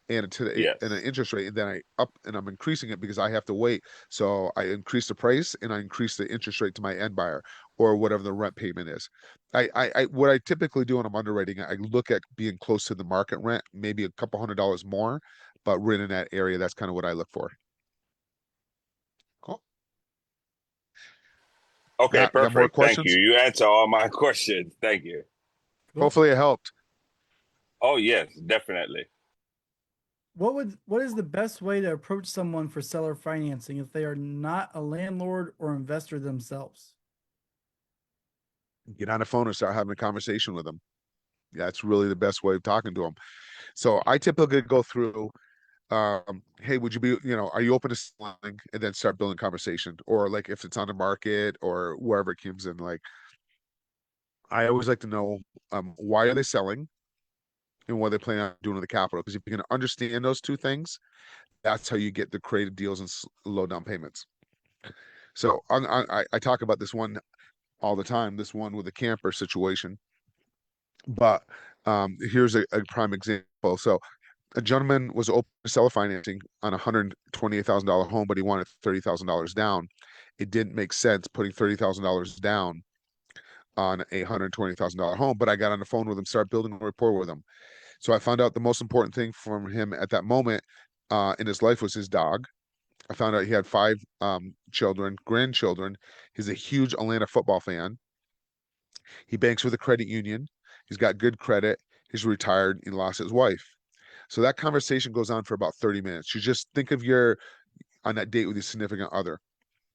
Speaker 1: and today and an
Speaker 5: Yes.
Speaker 1: interest rate, and then I'm increasing it because I have to wait. So I increase the price and I increase the interest rate to my end buyer or whatever the rent payment is. I what I typically do when I'm underwriting, I look at being close to the market rent, maybe a couple $100 more, but rent in that area. That's kind of what I look for. Cool.
Speaker 5: Okay,
Speaker 1: Matt, you got more
Speaker 5: perfect. Thank you.
Speaker 1: questions?
Speaker 5: You answer all my questions. Thank you.
Speaker 2: Cool.
Speaker 1: Hopefully it helped.
Speaker 5: Oh, yes, definitely.
Speaker 2: What is the best way to approach someone for seller financing if they are not a landlord or investor themselves?
Speaker 1: Get on the phone and start having a conversation with them. That's really the best way of talking to them. So I typically go through, hey, would you be, are you open to selling? And then start building conversation. Or like if it's on the market or wherever it comes in, like I always like to know why are they selling and what they plan on doing with the capital. Because if you can understand those two things, that's how you get the creative deals and low down payments. So I talk about this one all the time, this one with the camper situation. But here's a prime example. So a gentleman was open to seller financing on a $128,000 home, but he wanted $30,000 down. It didn't make sense putting $30,000 down on a $120,000 home, but I got on the phone with him, started building a rapport with him. So I found out the most important thing from him at that moment in his life was his dog. I found out he had five children, grandchildren. He's a huge Atlanta football fan. He banks with a credit union. He's got good credit. He's retired. He lost his wife. So that conversation goes on for about 30 minutes. You just think of your on that date with your significant other.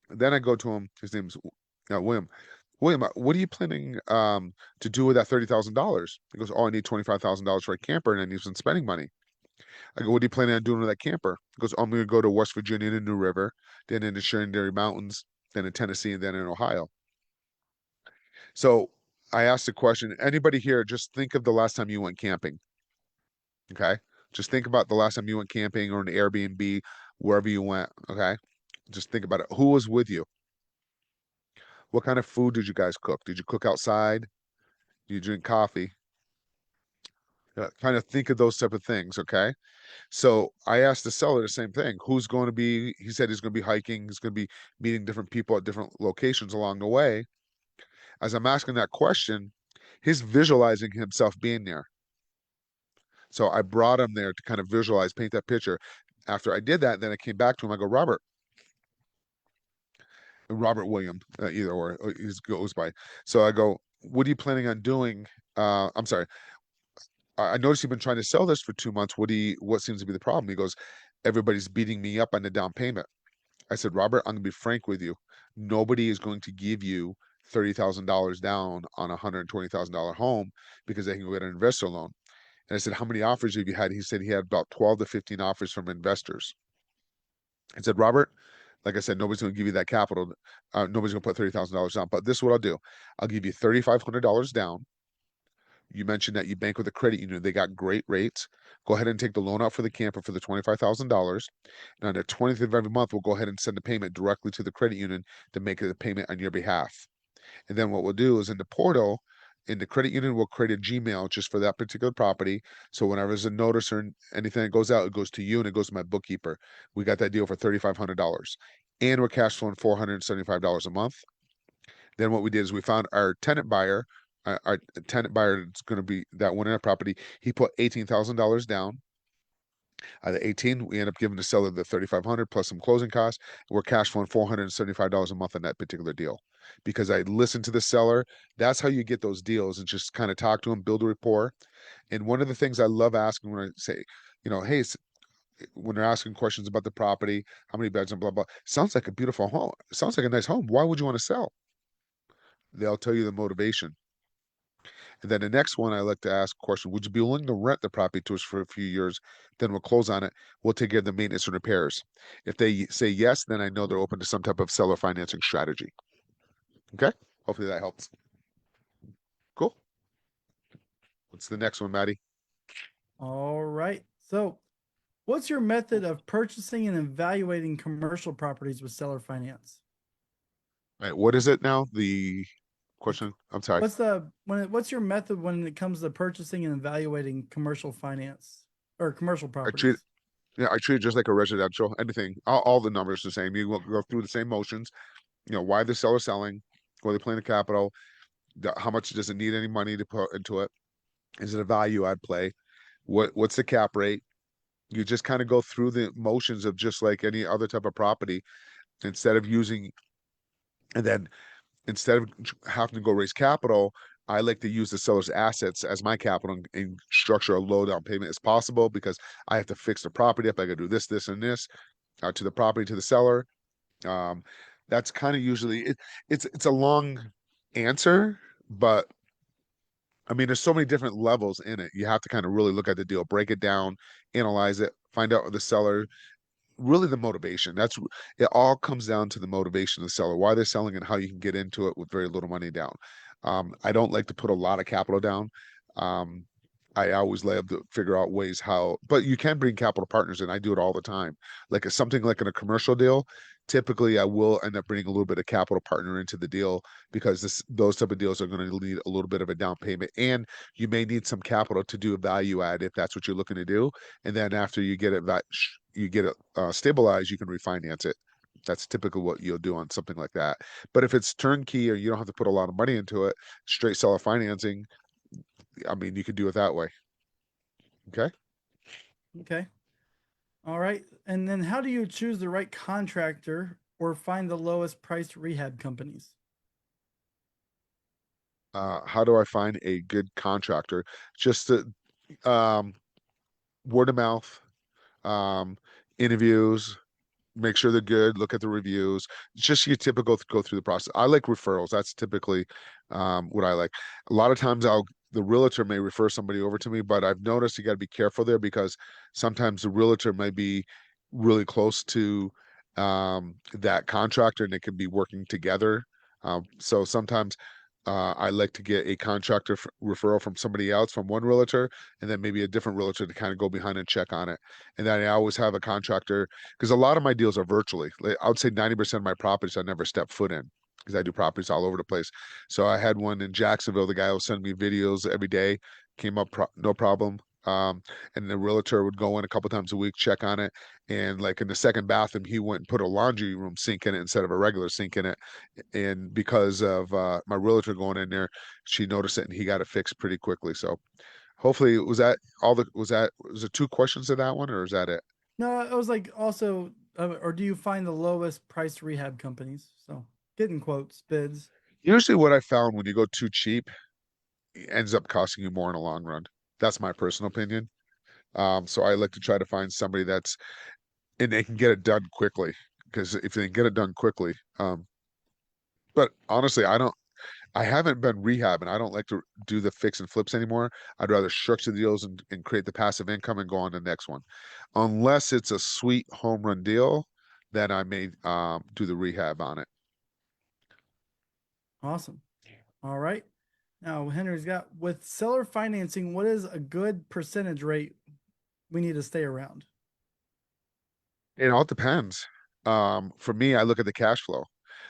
Speaker 1: Then I go to him. His name's William. William, what are you planning to do with that $30,000? He goes, oh, I need $25,000 for a camper and I need some spending money. I go, what are you planning on doing with that camper? He goes, oh, I'm going to go to West Virginia to New River, then into Shenandoah Mountains, then in Tennessee, and then in Ohio. So I asked the question, anybody here, just think of the last time you went camping. Okay. Just think about the last time you went camping or an Airbnb, wherever you went. Okay. Just think about it. Who was with you? What kind of food did you guys cook? Did you cook outside? Do you drink coffee? Kind of think of those type of things. Okay. So I asked the seller the same thing. Who's going to be, he said he's going to be hiking. He's going to be meeting different people at different locations along the way. As I'm asking that question, he's visualizing himself being there. So I brought him there to kind of visualize, paint that picture. After I did that, then I came back to him. I go, Robert William, either or he goes by. So I go, what are you planning on doing? I'm sorry. I noticed you've been trying to sell this for 2 months. What seems to be the problem? He goes, everybody's beating me up on the down payment. I said, Robert, I'm gonna be frank with you. Nobody is going to give you $30,000 down on a $120,000 home because they can go get an investor loan. And I said, how many offers have you had? He said he had about 12 to 15 offers from investors. I said, Robert, like I said, nobody's going to give you that capital. Nobody's going to put $30,000 down. But this is what I'll do. I'll give you $3,500 down. You mentioned that you bank with a credit union. They got great rates. Go ahead and take the loan out for the camper for the $25,000. And on the 20th of every month, we'll go ahead and send the payment directly to the credit union to make the payment on your behalf. And then what we'll do is in the portal, in the credit union, we'll create a Gmail just for that particular property. So whenever there's a notice or anything that goes out, it goes to you and it goes to my bookkeeper. We got that deal for $3,500. And we're cash flowing $475 a month. Then what we did is we found our tenant buyer. Our tenant buyer is going to be that one in our property. He put $18,000 down. Out of 18, we end up giving the seller the 3,500 plus some closing costs. We're cash flowing $475 a month on that particular deal because I listened to the seller. That's how you get those deals and just kind of talk to them, build a rapport. And one of the things I love asking when I say, hey, when they're asking questions about the property, how many beds and blah blah, sounds like a beautiful home. Sounds like a nice home. Why would you want to sell? They'll tell you the motivation. And then the next one, I like to ask a question: would you be willing to rent the property to us for a few years? Then we'll close on it. We'll take care of the maintenance and repairs. If they say yes, then I know they're open to some type of seller financing strategy. Okay. Hopefully that helps. Cool. What's the next one, Maddie?
Speaker 2: All right. So, what's your method of purchasing and evaluating commercial properties with seller finance?
Speaker 1: All right. What is it now? The
Speaker 2: Like,
Speaker 1: question. I'm sorry.
Speaker 2: what's your method when it comes to purchasing and evaluating commercial finance or commercial
Speaker 1: I treat
Speaker 2: properties?
Speaker 1: Yeah, I treat it just like a residential. Anything, all the numbers the same. You will go through the same motions. Why the seller selling, what they plan the capital, how much does it need any money to put into it? Is it a value add play? What's the cap rate? You just kind of go through the motions of just like any other type of property instead of using, and then instead of having to go raise capital, I like to use the seller's assets as my capital and structure a low down payment as possible because I have to fix the property up. I got to do this, this, and this to the property to the seller. Um, that's kind of usually it's a long answer, but I mean, there's so many different levels in it. You have to kind of really look at the deal, break it down, analyze it, find out the seller, really the motivation. It all comes down to the motivation of the seller, why they're selling and how you can get into it with very little money down. I don't like to put a lot of capital down. Um, I always love to figure out ways how, but you can bring capital partners in. I do it all the time. Like something like in a commercial deal, typically I will end up bringing a little bit of capital partner into the deal because those type of deals are going to need a little bit of a down payment, and you may need some capital to do a value add if that's what you're looking to do. And then after you get it stabilized, you can refinance it. That's typically what you'll do on something like that. But if it's turnkey or you don't have to put a lot of money into it, straight seller financing, I mean, you could do it that way. Okay.
Speaker 2: Okay. All right. And then how do you choose the right contractor or find the lowest priced rehab companies?
Speaker 1: How do I find a good contractor? Just the um, word of mouth, um, interviews, make sure they're good, look at the reviews. Just your typical go through the process. I like referrals. That's typically what I like. A lot of times the realtor may refer somebody over to me, but I've noticed you got to be careful there because sometimes the realtor may be really close to that contractor and they can be working together. So sometimes I like to get a contractor referral from somebody else from one realtor and then maybe a different realtor to kind of go behind and check on it. And then I always have a contractor because a lot of my deals are virtually. Like, I would say 90% of my properties I never step foot in because I do properties all over the place. So I had one in Jacksonville. The guy will send me videos every day, came up no problem. And the realtor would go in a couple times a week, check on it. And like in the second bathroom, he went and put a laundry room sink in it instead of a regular sink in it. And because of my realtor going in there, she noticed it and he got it fixed pretty quickly. So hopefully was it two questions to that one or is that it?
Speaker 2: No, it was like also, or do you find the lowest priced rehab companies? So getting quotes, bids.
Speaker 1: Usually what I found when you go too cheap, it ends up costing you more in the long run. That's my personal opinion. So I like to try to find somebody and they can get it done quickly because if they can get it done quickly, but honestly, I haven't been rehabbing. I don't like to do the fix and flips anymore. I'd rather structure the deals and create the passive income and go on to the next one. Unless it's a sweet home run deal, then I may do the rehab on it.
Speaker 2: Awesome. All right. Now, Henry's got with seller financing, what is a good percentage rate we need to stay around?
Speaker 1: It all depends. For me, I look at the cash flow.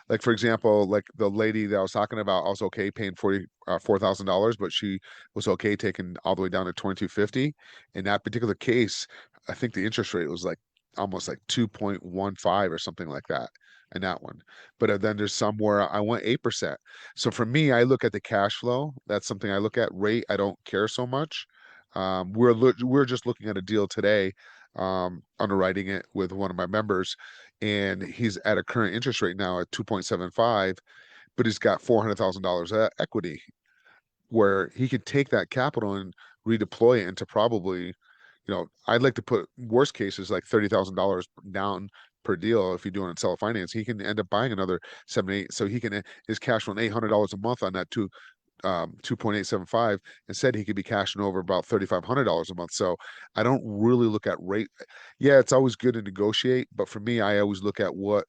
Speaker 1: Like for example, like the lady that I was talking about, I was okay paying $4,000, but she was okay taking all the way down to 2250. In that particular case, I think the interest rate was like almost like 2.15 or something like that in that one. But then there's somewhere I went 8%. So for me, I look at the cash flow. That's something I look at. Rate, I don't care so much. We're just looking at a deal today, underwriting it with one of my members, and he's at a current interest rate now at 2.75, but he's got $400,000 equity where he could take that capital and redeploy it into probably, I'd like to put worst cases like $30,000 down per deal. If you're doing it seller finance, he can end up buying another 7, 8. So he can his cash flow $800 a month on that 2.875 and said he could be cashing over about $3,500 a month. So I don't really look at rate. Yeah, it's always good to negotiate, but for me, I always look at what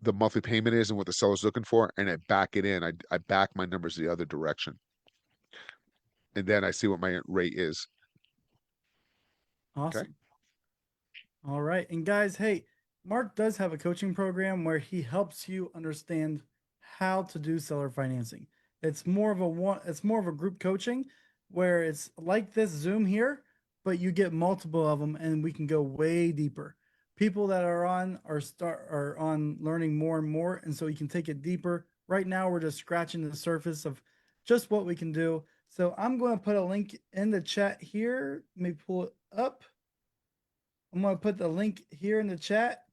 Speaker 1: the monthly payment is and what the seller's looking for, and I back it in. I back my numbers the other direction, and then I see what my rate is. Okay.
Speaker 2: Awesome. All right. And guys, hey, Mark does have a coaching program where he helps you understand how to do seller financing. It's more of a group coaching where it's like this Zoom here, but you get multiple of them and we can go way deeper. People that are on learning more and more, and so you can take it deeper. Right now we're just scratching the surface of just what we can do. So I'm going to put a link in the chat here. Let me pull it up. I'm going to put the link here in the chat.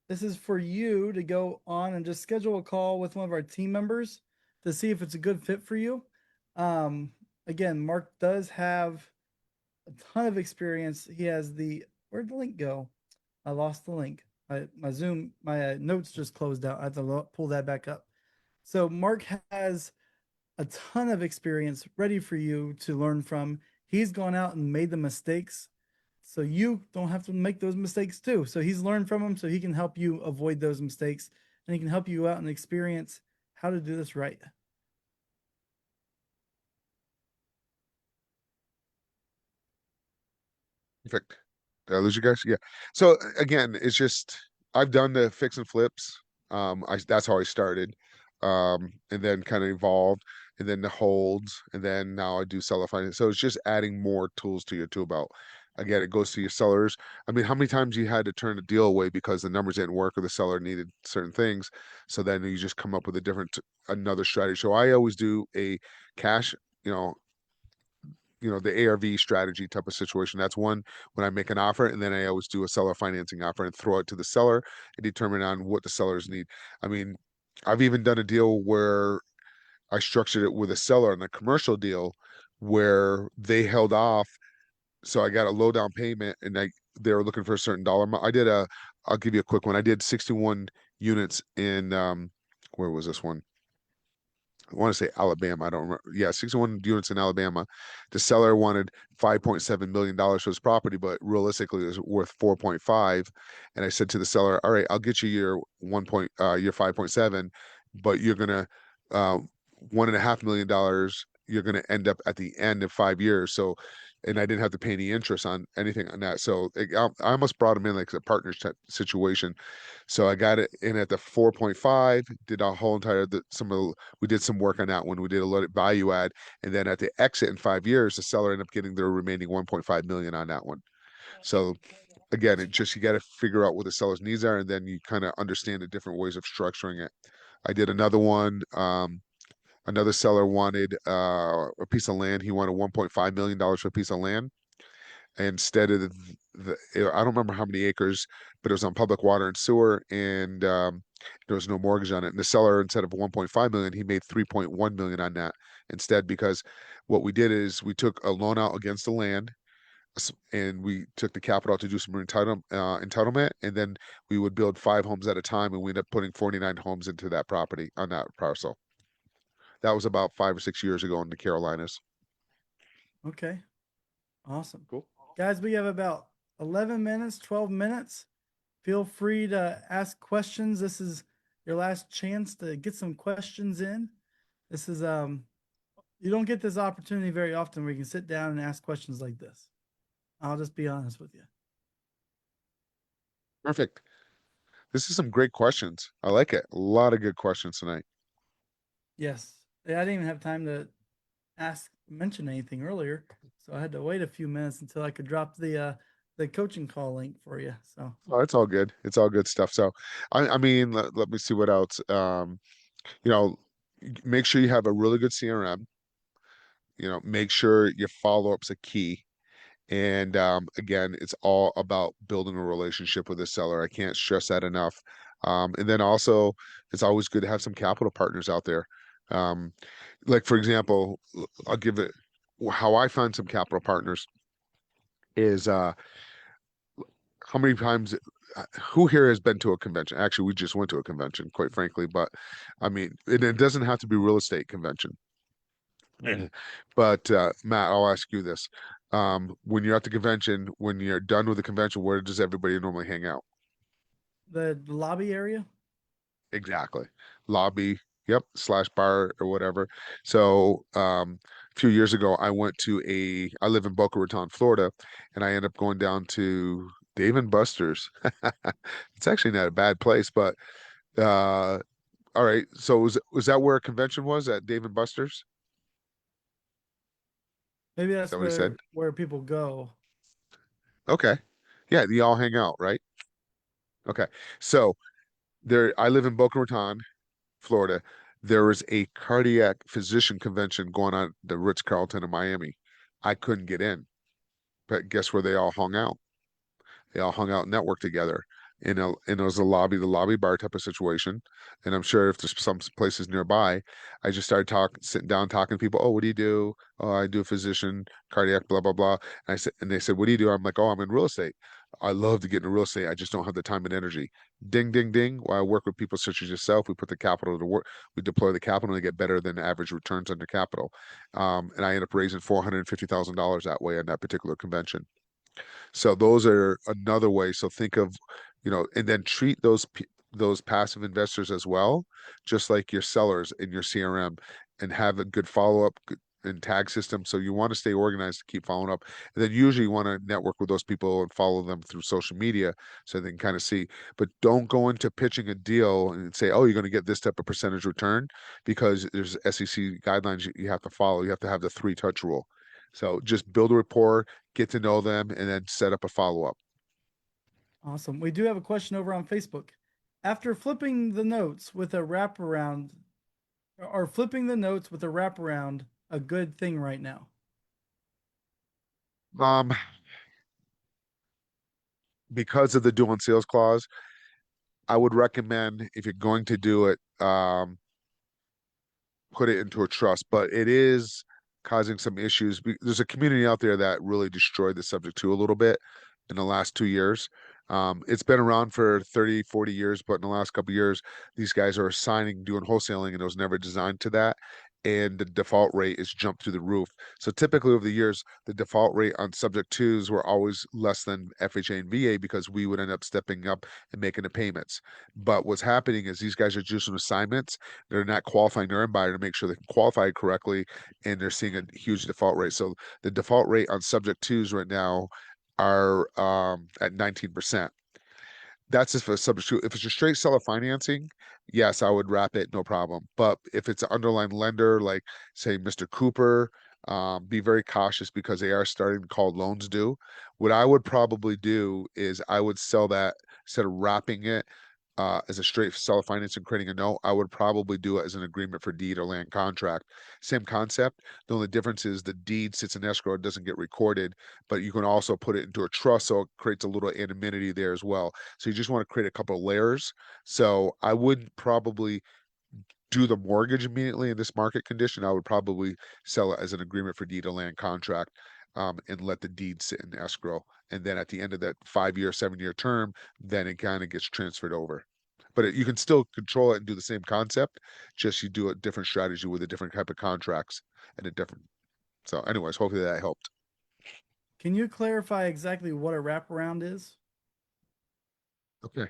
Speaker 2: This is for you to go on and just schedule a call with one of our team members to see if it's a good fit for you. Um, Again, Mark does have a ton of experience. He has where'd the link go? I lost the link. My Zoom, my notes just closed out. I have to pull that back up. So Mark has a ton of experience ready for you to learn from. He's gone out and made the mistakes so you don't have to make those mistakes too. So he's learned from them so he can help you avoid those mistakes and he can help you out and experience how to do this right.
Speaker 1: Perfect. Did I lose you guys? Yeah. So again, it's just I've done the fix and flips. That's how I started. And then kind of evolved, and then the holds, and then now I do seller finance. So it's just adding more tools to your tool belt. Again, it goes to your sellers. I mean, how many times you had to turn a deal away because the numbers didn't work or the seller needed certain things? So then you just come up with another strategy. So I always do a cash, you know, the ARV strategy type of situation. That's one when I make an offer, and then I always do a seller financing offer and throw it to the seller and determine on what the sellers need. I mean, I've even done a deal where I structured it with a seller in a commercial deal where they held off. So I got a low down payment and they were looking for a certain dollar amount. I'll give you a quick one. I did 61 units in where was this one? I want to say Alabama. I don't remember. Yeah, 61 units in Alabama. The seller wanted $5.7 million for his property, but realistically it was worth 4.5. And I said to the seller, all right, I'll get you your 5.7, but you're gonna $1.5 million you're gonna end up at the end of 5 years. So and I didn't have to pay any interest on anything on that. So I almost brought him in like a partners type situation. So I got it in at the 4.5, did a whole entire we did some work on that one. We did a lot of value add, and then at the exit in 5 years, the seller ended up getting their remaining 1.5 million on that one. So again, it just you got to figure out what the seller's needs are, and then you kind of understand the different ways of structuring it. I did another one. Another seller wanted a piece of land. He wanted $1.5 million for a piece of land instead of I don't remember how many acres, but it was on public water and sewer, and there was no mortgage on it. And the seller, instead of 1.5 million, he made 3.1 million on that instead, because what we did is we took a loan out against the land, and we took the capital out to do some entitlement, and then we would build 5 homes at a time, and we ended up putting 49 homes into that property on that parcel. That was about 5 or 6 years ago in the Carolinas.
Speaker 2: Okay. Awesome.
Speaker 1: Cool.
Speaker 2: Guys, we have about 11 minutes, 12 minutes. Feel free to ask questions. This is your last chance to get some questions in. This is you don't get this opportunity very often where you can sit down and ask questions like this. I'll just be honest with you.
Speaker 1: Perfect. This is some great questions. I like it. A lot of good questions tonight.
Speaker 2: Yes. Yeah, I didn't even have time to mention anything earlier, so I had to wait a few minutes until I could drop the coaching call link for you. So
Speaker 1: Oh, it's all good. It's all good stuff. So, I mean, let me see what else. You know, make sure you have a really good CRM. Make sure your follow-up's a key. And again, it's all about building a relationship with the seller. I can't stress that enough. And then also, it's always good to have some capital partners out there. Um, like for example, I'll give it how I find some capital partners is how many times who here has been to a convention? Actually, we just went to a convention, quite frankly, but I mean, it doesn't have to be real estate convention. But Matt, I'll ask you this. When you're at the convention, when you're done with the convention, where does everybody normally hang out?
Speaker 2: The lobby area.
Speaker 1: Exactly. Lobby, yep, slash bar or whatever. So, a few years ago, I live in Boca Raton, Florida, and I end up going down to Dave and Buster's. It's actually not a bad place, but uh, all right. So was that where a convention was at Dave and Buster's?
Speaker 2: Maybe
Speaker 1: Is that
Speaker 2: that's
Speaker 1: what he said?
Speaker 2: where people go.
Speaker 1: Okay. Yeah, you all hang out, right? Okay. So I live in Boca Raton, Florida. There was a cardiac physician convention going on at the Ritz-Carlton in Miami. I couldn't get in, but guess where they all hung out? They all hung out and networked together and it was the lobby bar type of situation. And I'm sure if there's some places nearby, I just started sitting down, talking to people. Oh, what do you do? Oh, I do a physician, cardiac, blah, blah, blah. And they said, what do you do? I'm like, oh, I'm in real estate. I love to get into real estate. I just don't have the time and energy. Ding, ding, ding. Well, I work with people such as yourself. We put the capital to work. We deploy the capital to get better than average returns on the capital. And I end up raising $450,000 that way on that particular convention. So those are another way. So think of, and then treat those passive investors as well, just like your sellers in your CRM, and have a good follow up and tag system. So you want to stay organized to keep following up. And then usually you want to network with those people and follow them through social media so they can kind of see. But don't go into pitching a deal and say, oh, you're going to get this type of percentage return, because there's SEC guidelines you have to follow. You have to have the 3-touch rule. So just build a rapport, get to know them, and then set up a follow up.
Speaker 2: Awesome. We do have a question over on Facebook. After flipping the notes with a wraparound, or flipping the notes with a wraparound, a good thing right now?
Speaker 1: Um, because of the dual and sales clause, I would recommend, if you're going to do it, put it into a trust, but it is causing some issues. There's a community out there that really destroyed the subject to a little bit in the last 2 years. It's been around for 30, 40 years, but in the last couple of years, these guys are assigning, doing wholesaling, and it was never designed to that. And the default rate is jumped through the roof. So typically over the years, the default rate on subject twos were always less than FHA and VA because we would end up stepping up and making the payments. But what's happening is these guys are juicing assignments. They're not qualifying their end buyer to make sure they can qualify correctly, and they're seeing a huge default rate. So the default rate on subject twos right now are at 19%. That's just for a substitute. If it's a straight seller financing, yes, I would wrap it, no problem. But if it's an underlying lender, like say Mr. Cooper, be very cautious because they are starting to call loans due. What I would probably do is I would sell that instead of wrapping it as a straight seller finance and creating a note. I would probably do it as an agreement for deed or land contract. Same concept. The only difference is the deed sits in escrow, it doesn't get recorded, but you can also put it into a trust, so it creates a little anonymity there as well. So you just want to create a couple of layers. So I wouldn't probably do the mortgage immediately in this market condition. I would probably sell it as an agreement for deed or land contract, and let the deed sit in escrow. And then at the end of that 5-year, 7-year term, then it kind of gets transferred over. But you can still control it and do the same concept, just you do a different strategy with a different type of contracts and a different. So, anyways, hopefully that helped.
Speaker 2: Can you clarify exactly what a wraparound is?
Speaker 1: Okay.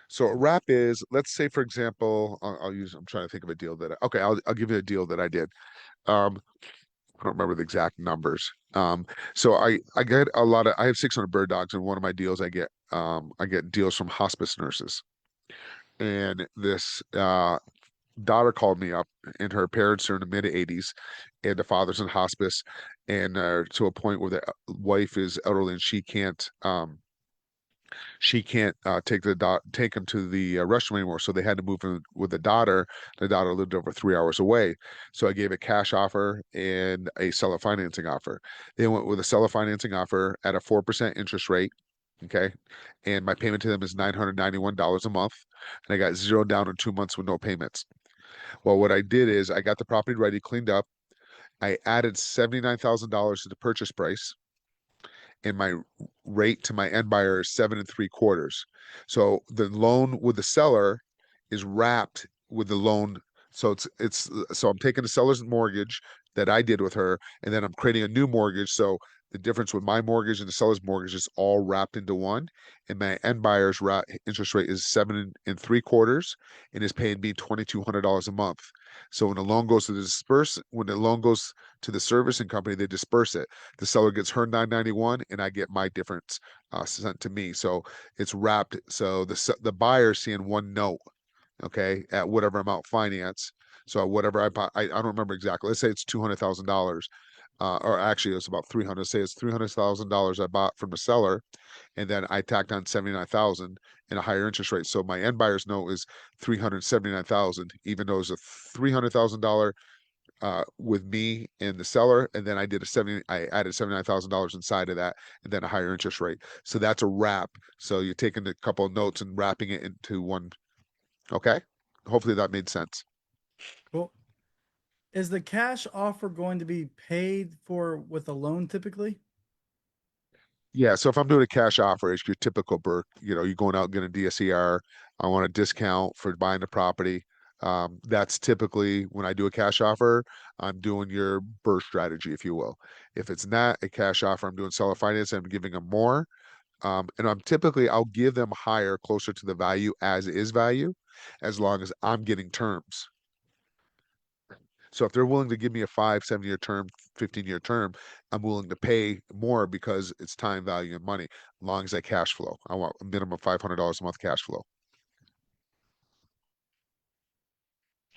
Speaker 1: So a wrap is, let's say, for example, I'm trying to think of a deal okay, I'll give you a deal that I did. Um, I don't remember the exact numbers. So I get I have 600 bird dogs, and one of my deals I get deals from hospice nurses. And this daughter called me up, and her parents are in the mid 80s, and the father's in hospice, and to a point where the wife is elderly and she can't take him to the restroom anymore. So they had to move him with the daughter. The daughter lived over 3 hours away. So I gave a cash offer and a seller financing offer. They went with a seller financing offer at a 4% interest rate. Okay. And my payment to them is $991 a month. And I got zero down in 2 months with no payments. Well, what I did is I got the property ready, cleaned up. I added $79,000 to the purchase price, and my rate to my end buyer is 7.75. So the loan with the seller is wrapped with the loan. So so I'm taking the seller's mortgage, that I did with her, and then I'm creating a new mortgage. So the difference with my mortgage and the seller's mortgage is all wrapped into one. And my end buyer's interest rate is 7.75%, and is paying me $2,200 a month. So when the loan goes to when the loan goes to the servicing company, they disperse it. The seller gets her 991, and I get my difference sent to me. So it's wrapped. So the buyer's seeing one note, okay, at whatever amount finance. So whatever I buy, I don't remember exactly. Let's say it's $200,000, or actually it's about 300. Say it's $300,000 I bought from the seller, and then I tacked on 79,000 and a higher interest rate. So my end buyer's note is 379,000, even though it's a $300,000 with me and the seller, and then I added $79,000 inside of that, and then a higher interest rate. So that's a wrap. So you're taking a couple of notes and wrapping it into one. Okay. Hopefully that made sense.
Speaker 2: Cool. Is the cash offer going to be paid for with a loan typically?
Speaker 1: Yeah, so if I'm doing a cash offer, it's your typical Burke, you're going out and getting a DSCR. I want a discount for buying the property. That's typically when I do a cash offer, I'm doing your Burke strategy, if you will. If it's not a cash offer, I'm doing seller finance, I'm giving them more. And I'll give them higher, closer to the value as is value, as long as I'm getting terms. So if they're willing to give me a 5, 7 year term, 15-year term, I'm willing to pay more because it's time, value, and money, as long as I cash flow. I want a minimum of $500 a month cash flow.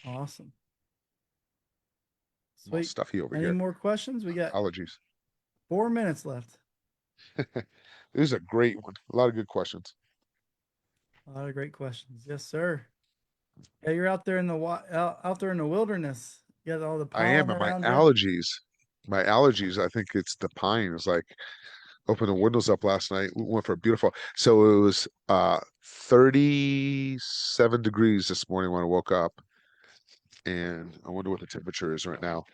Speaker 2: Awesome.
Speaker 1: Well,
Speaker 2: Sweet.
Speaker 1: stuffy over
Speaker 2: Any
Speaker 1: here.
Speaker 2: more questions? We got
Speaker 1: Allergies.
Speaker 2: 4 minutes left.
Speaker 1: This is a great one. A lot of good questions.
Speaker 2: A lot of great questions. Yes, sir. Yeah, you're out there in the out there in the wilderness. You got all the
Speaker 1: I am,
Speaker 2: pollen
Speaker 1: and
Speaker 2: around you.
Speaker 1: my allergies, I think it's the pine. It's like, opened the windows up last night. We went for a beautiful. So it was 37 degrees this morning when I woke up. And I wonder what the temperature is right now.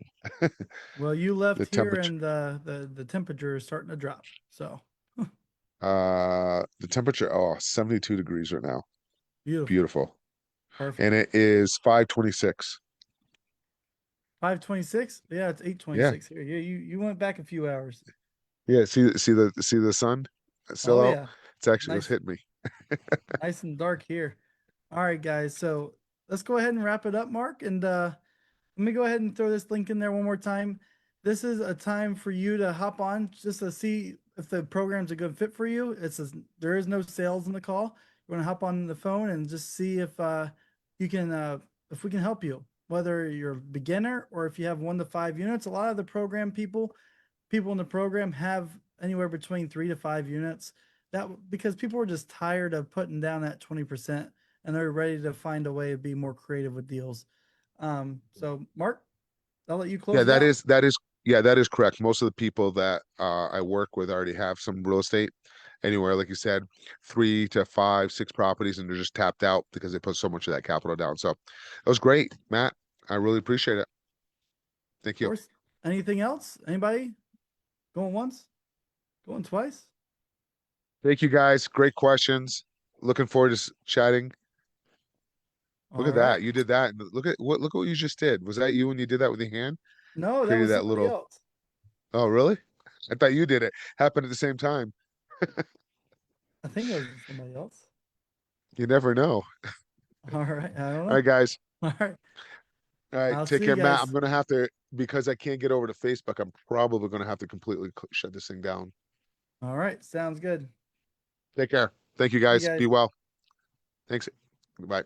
Speaker 2: Well, you
Speaker 1: The
Speaker 2: left here
Speaker 1: temperature,
Speaker 2: and the temperature is starting to drop. So
Speaker 1: the temperature, oh, 72 degrees right now.
Speaker 2: beautiful.
Speaker 1: Beautiful.
Speaker 2: Perfect.
Speaker 1: And it is 5:26.
Speaker 2: 5:26? Yeah, it's
Speaker 1: Yeah.
Speaker 2: 8:26 here. Yeah, you went back a few hours.
Speaker 1: Yeah. See the sun still
Speaker 2: Oh
Speaker 1: out?
Speaker 2: yeah.
Speaker 1: It's actually just
Speaker 2: Nice,
Speaker 1: hit me.
Speaker 2: nice and dark here. All right, guys. So let's go ahead and wrap it up, Mark. And let me go ahead and throw this link in there one more time. This is a time for you to hop on just to see if the program's a good fit for you. There is no sales in the call. You want to hop on the phone and just see you can if we can help you, whether you're a beginner or if you have 1 to 5 units. A lot of the people in the program have anywhere between 3 to 5 units. That because people are just tired of putting down that 20% and they're ready to find a way to be more creative with deals. So Mark, I'll let you
Speaker 1: Yeah,
Speaker 2: close it out.
Speaker 1: that is correct. Most of the people that I work with already have some real estate anywhere, like you said, 3 to 5, 6 properties, and they're just tapped out because they put so much of that capital down. So it was great, Matt. I really appreciate it. Thank
Speaker 2: Of
Speaker 1: you.
Speaker 2: course. Anything else? Anybody going once? Going twice?
Speaker 1: Thank you guys. Great questions. Looking forward to chatting. Look
Speaker 2: All
Speaker 1: at
Speaker 2: right.
Speaker 1: that. You did that. And look what you just did. Was that you when you did that with your hand?
Speaker 2: No, that
Speaker 1: Created
Speaker 2: was
Speaker 1: that
Speaker 2: somebody
Speaker 1: little,
Speaker 2: else.
Speaker 1: oh, really? I thought you did it. Happened at the same time.
Speaker 2: I think it was somebody else.
Speaker 1: You never know.
Speaker 2: All right. I don't
Speaker 1: All
Speaker 2: know.
Speaker 1: right, guys.
Speaker 2: All right.
Speaker 1: All right.
Speaker 2: I'll
Speaker 1: Take
Speaker 2: see you
Speaker 1: care, Matt. I'm
Speaker 2: guys.
Speaker 1: going to have to, because I can't get over to Facebook, I'm probably going to have to completely shut this thing down.
Speaker 2: All right. Sounds good.
Speaker 1: Take care. Thank you,
Speaker 2: See you
Speaker 1: guys.
Speaker 2: guys.
Speaker 1: Be well. Thanks. Goodbye.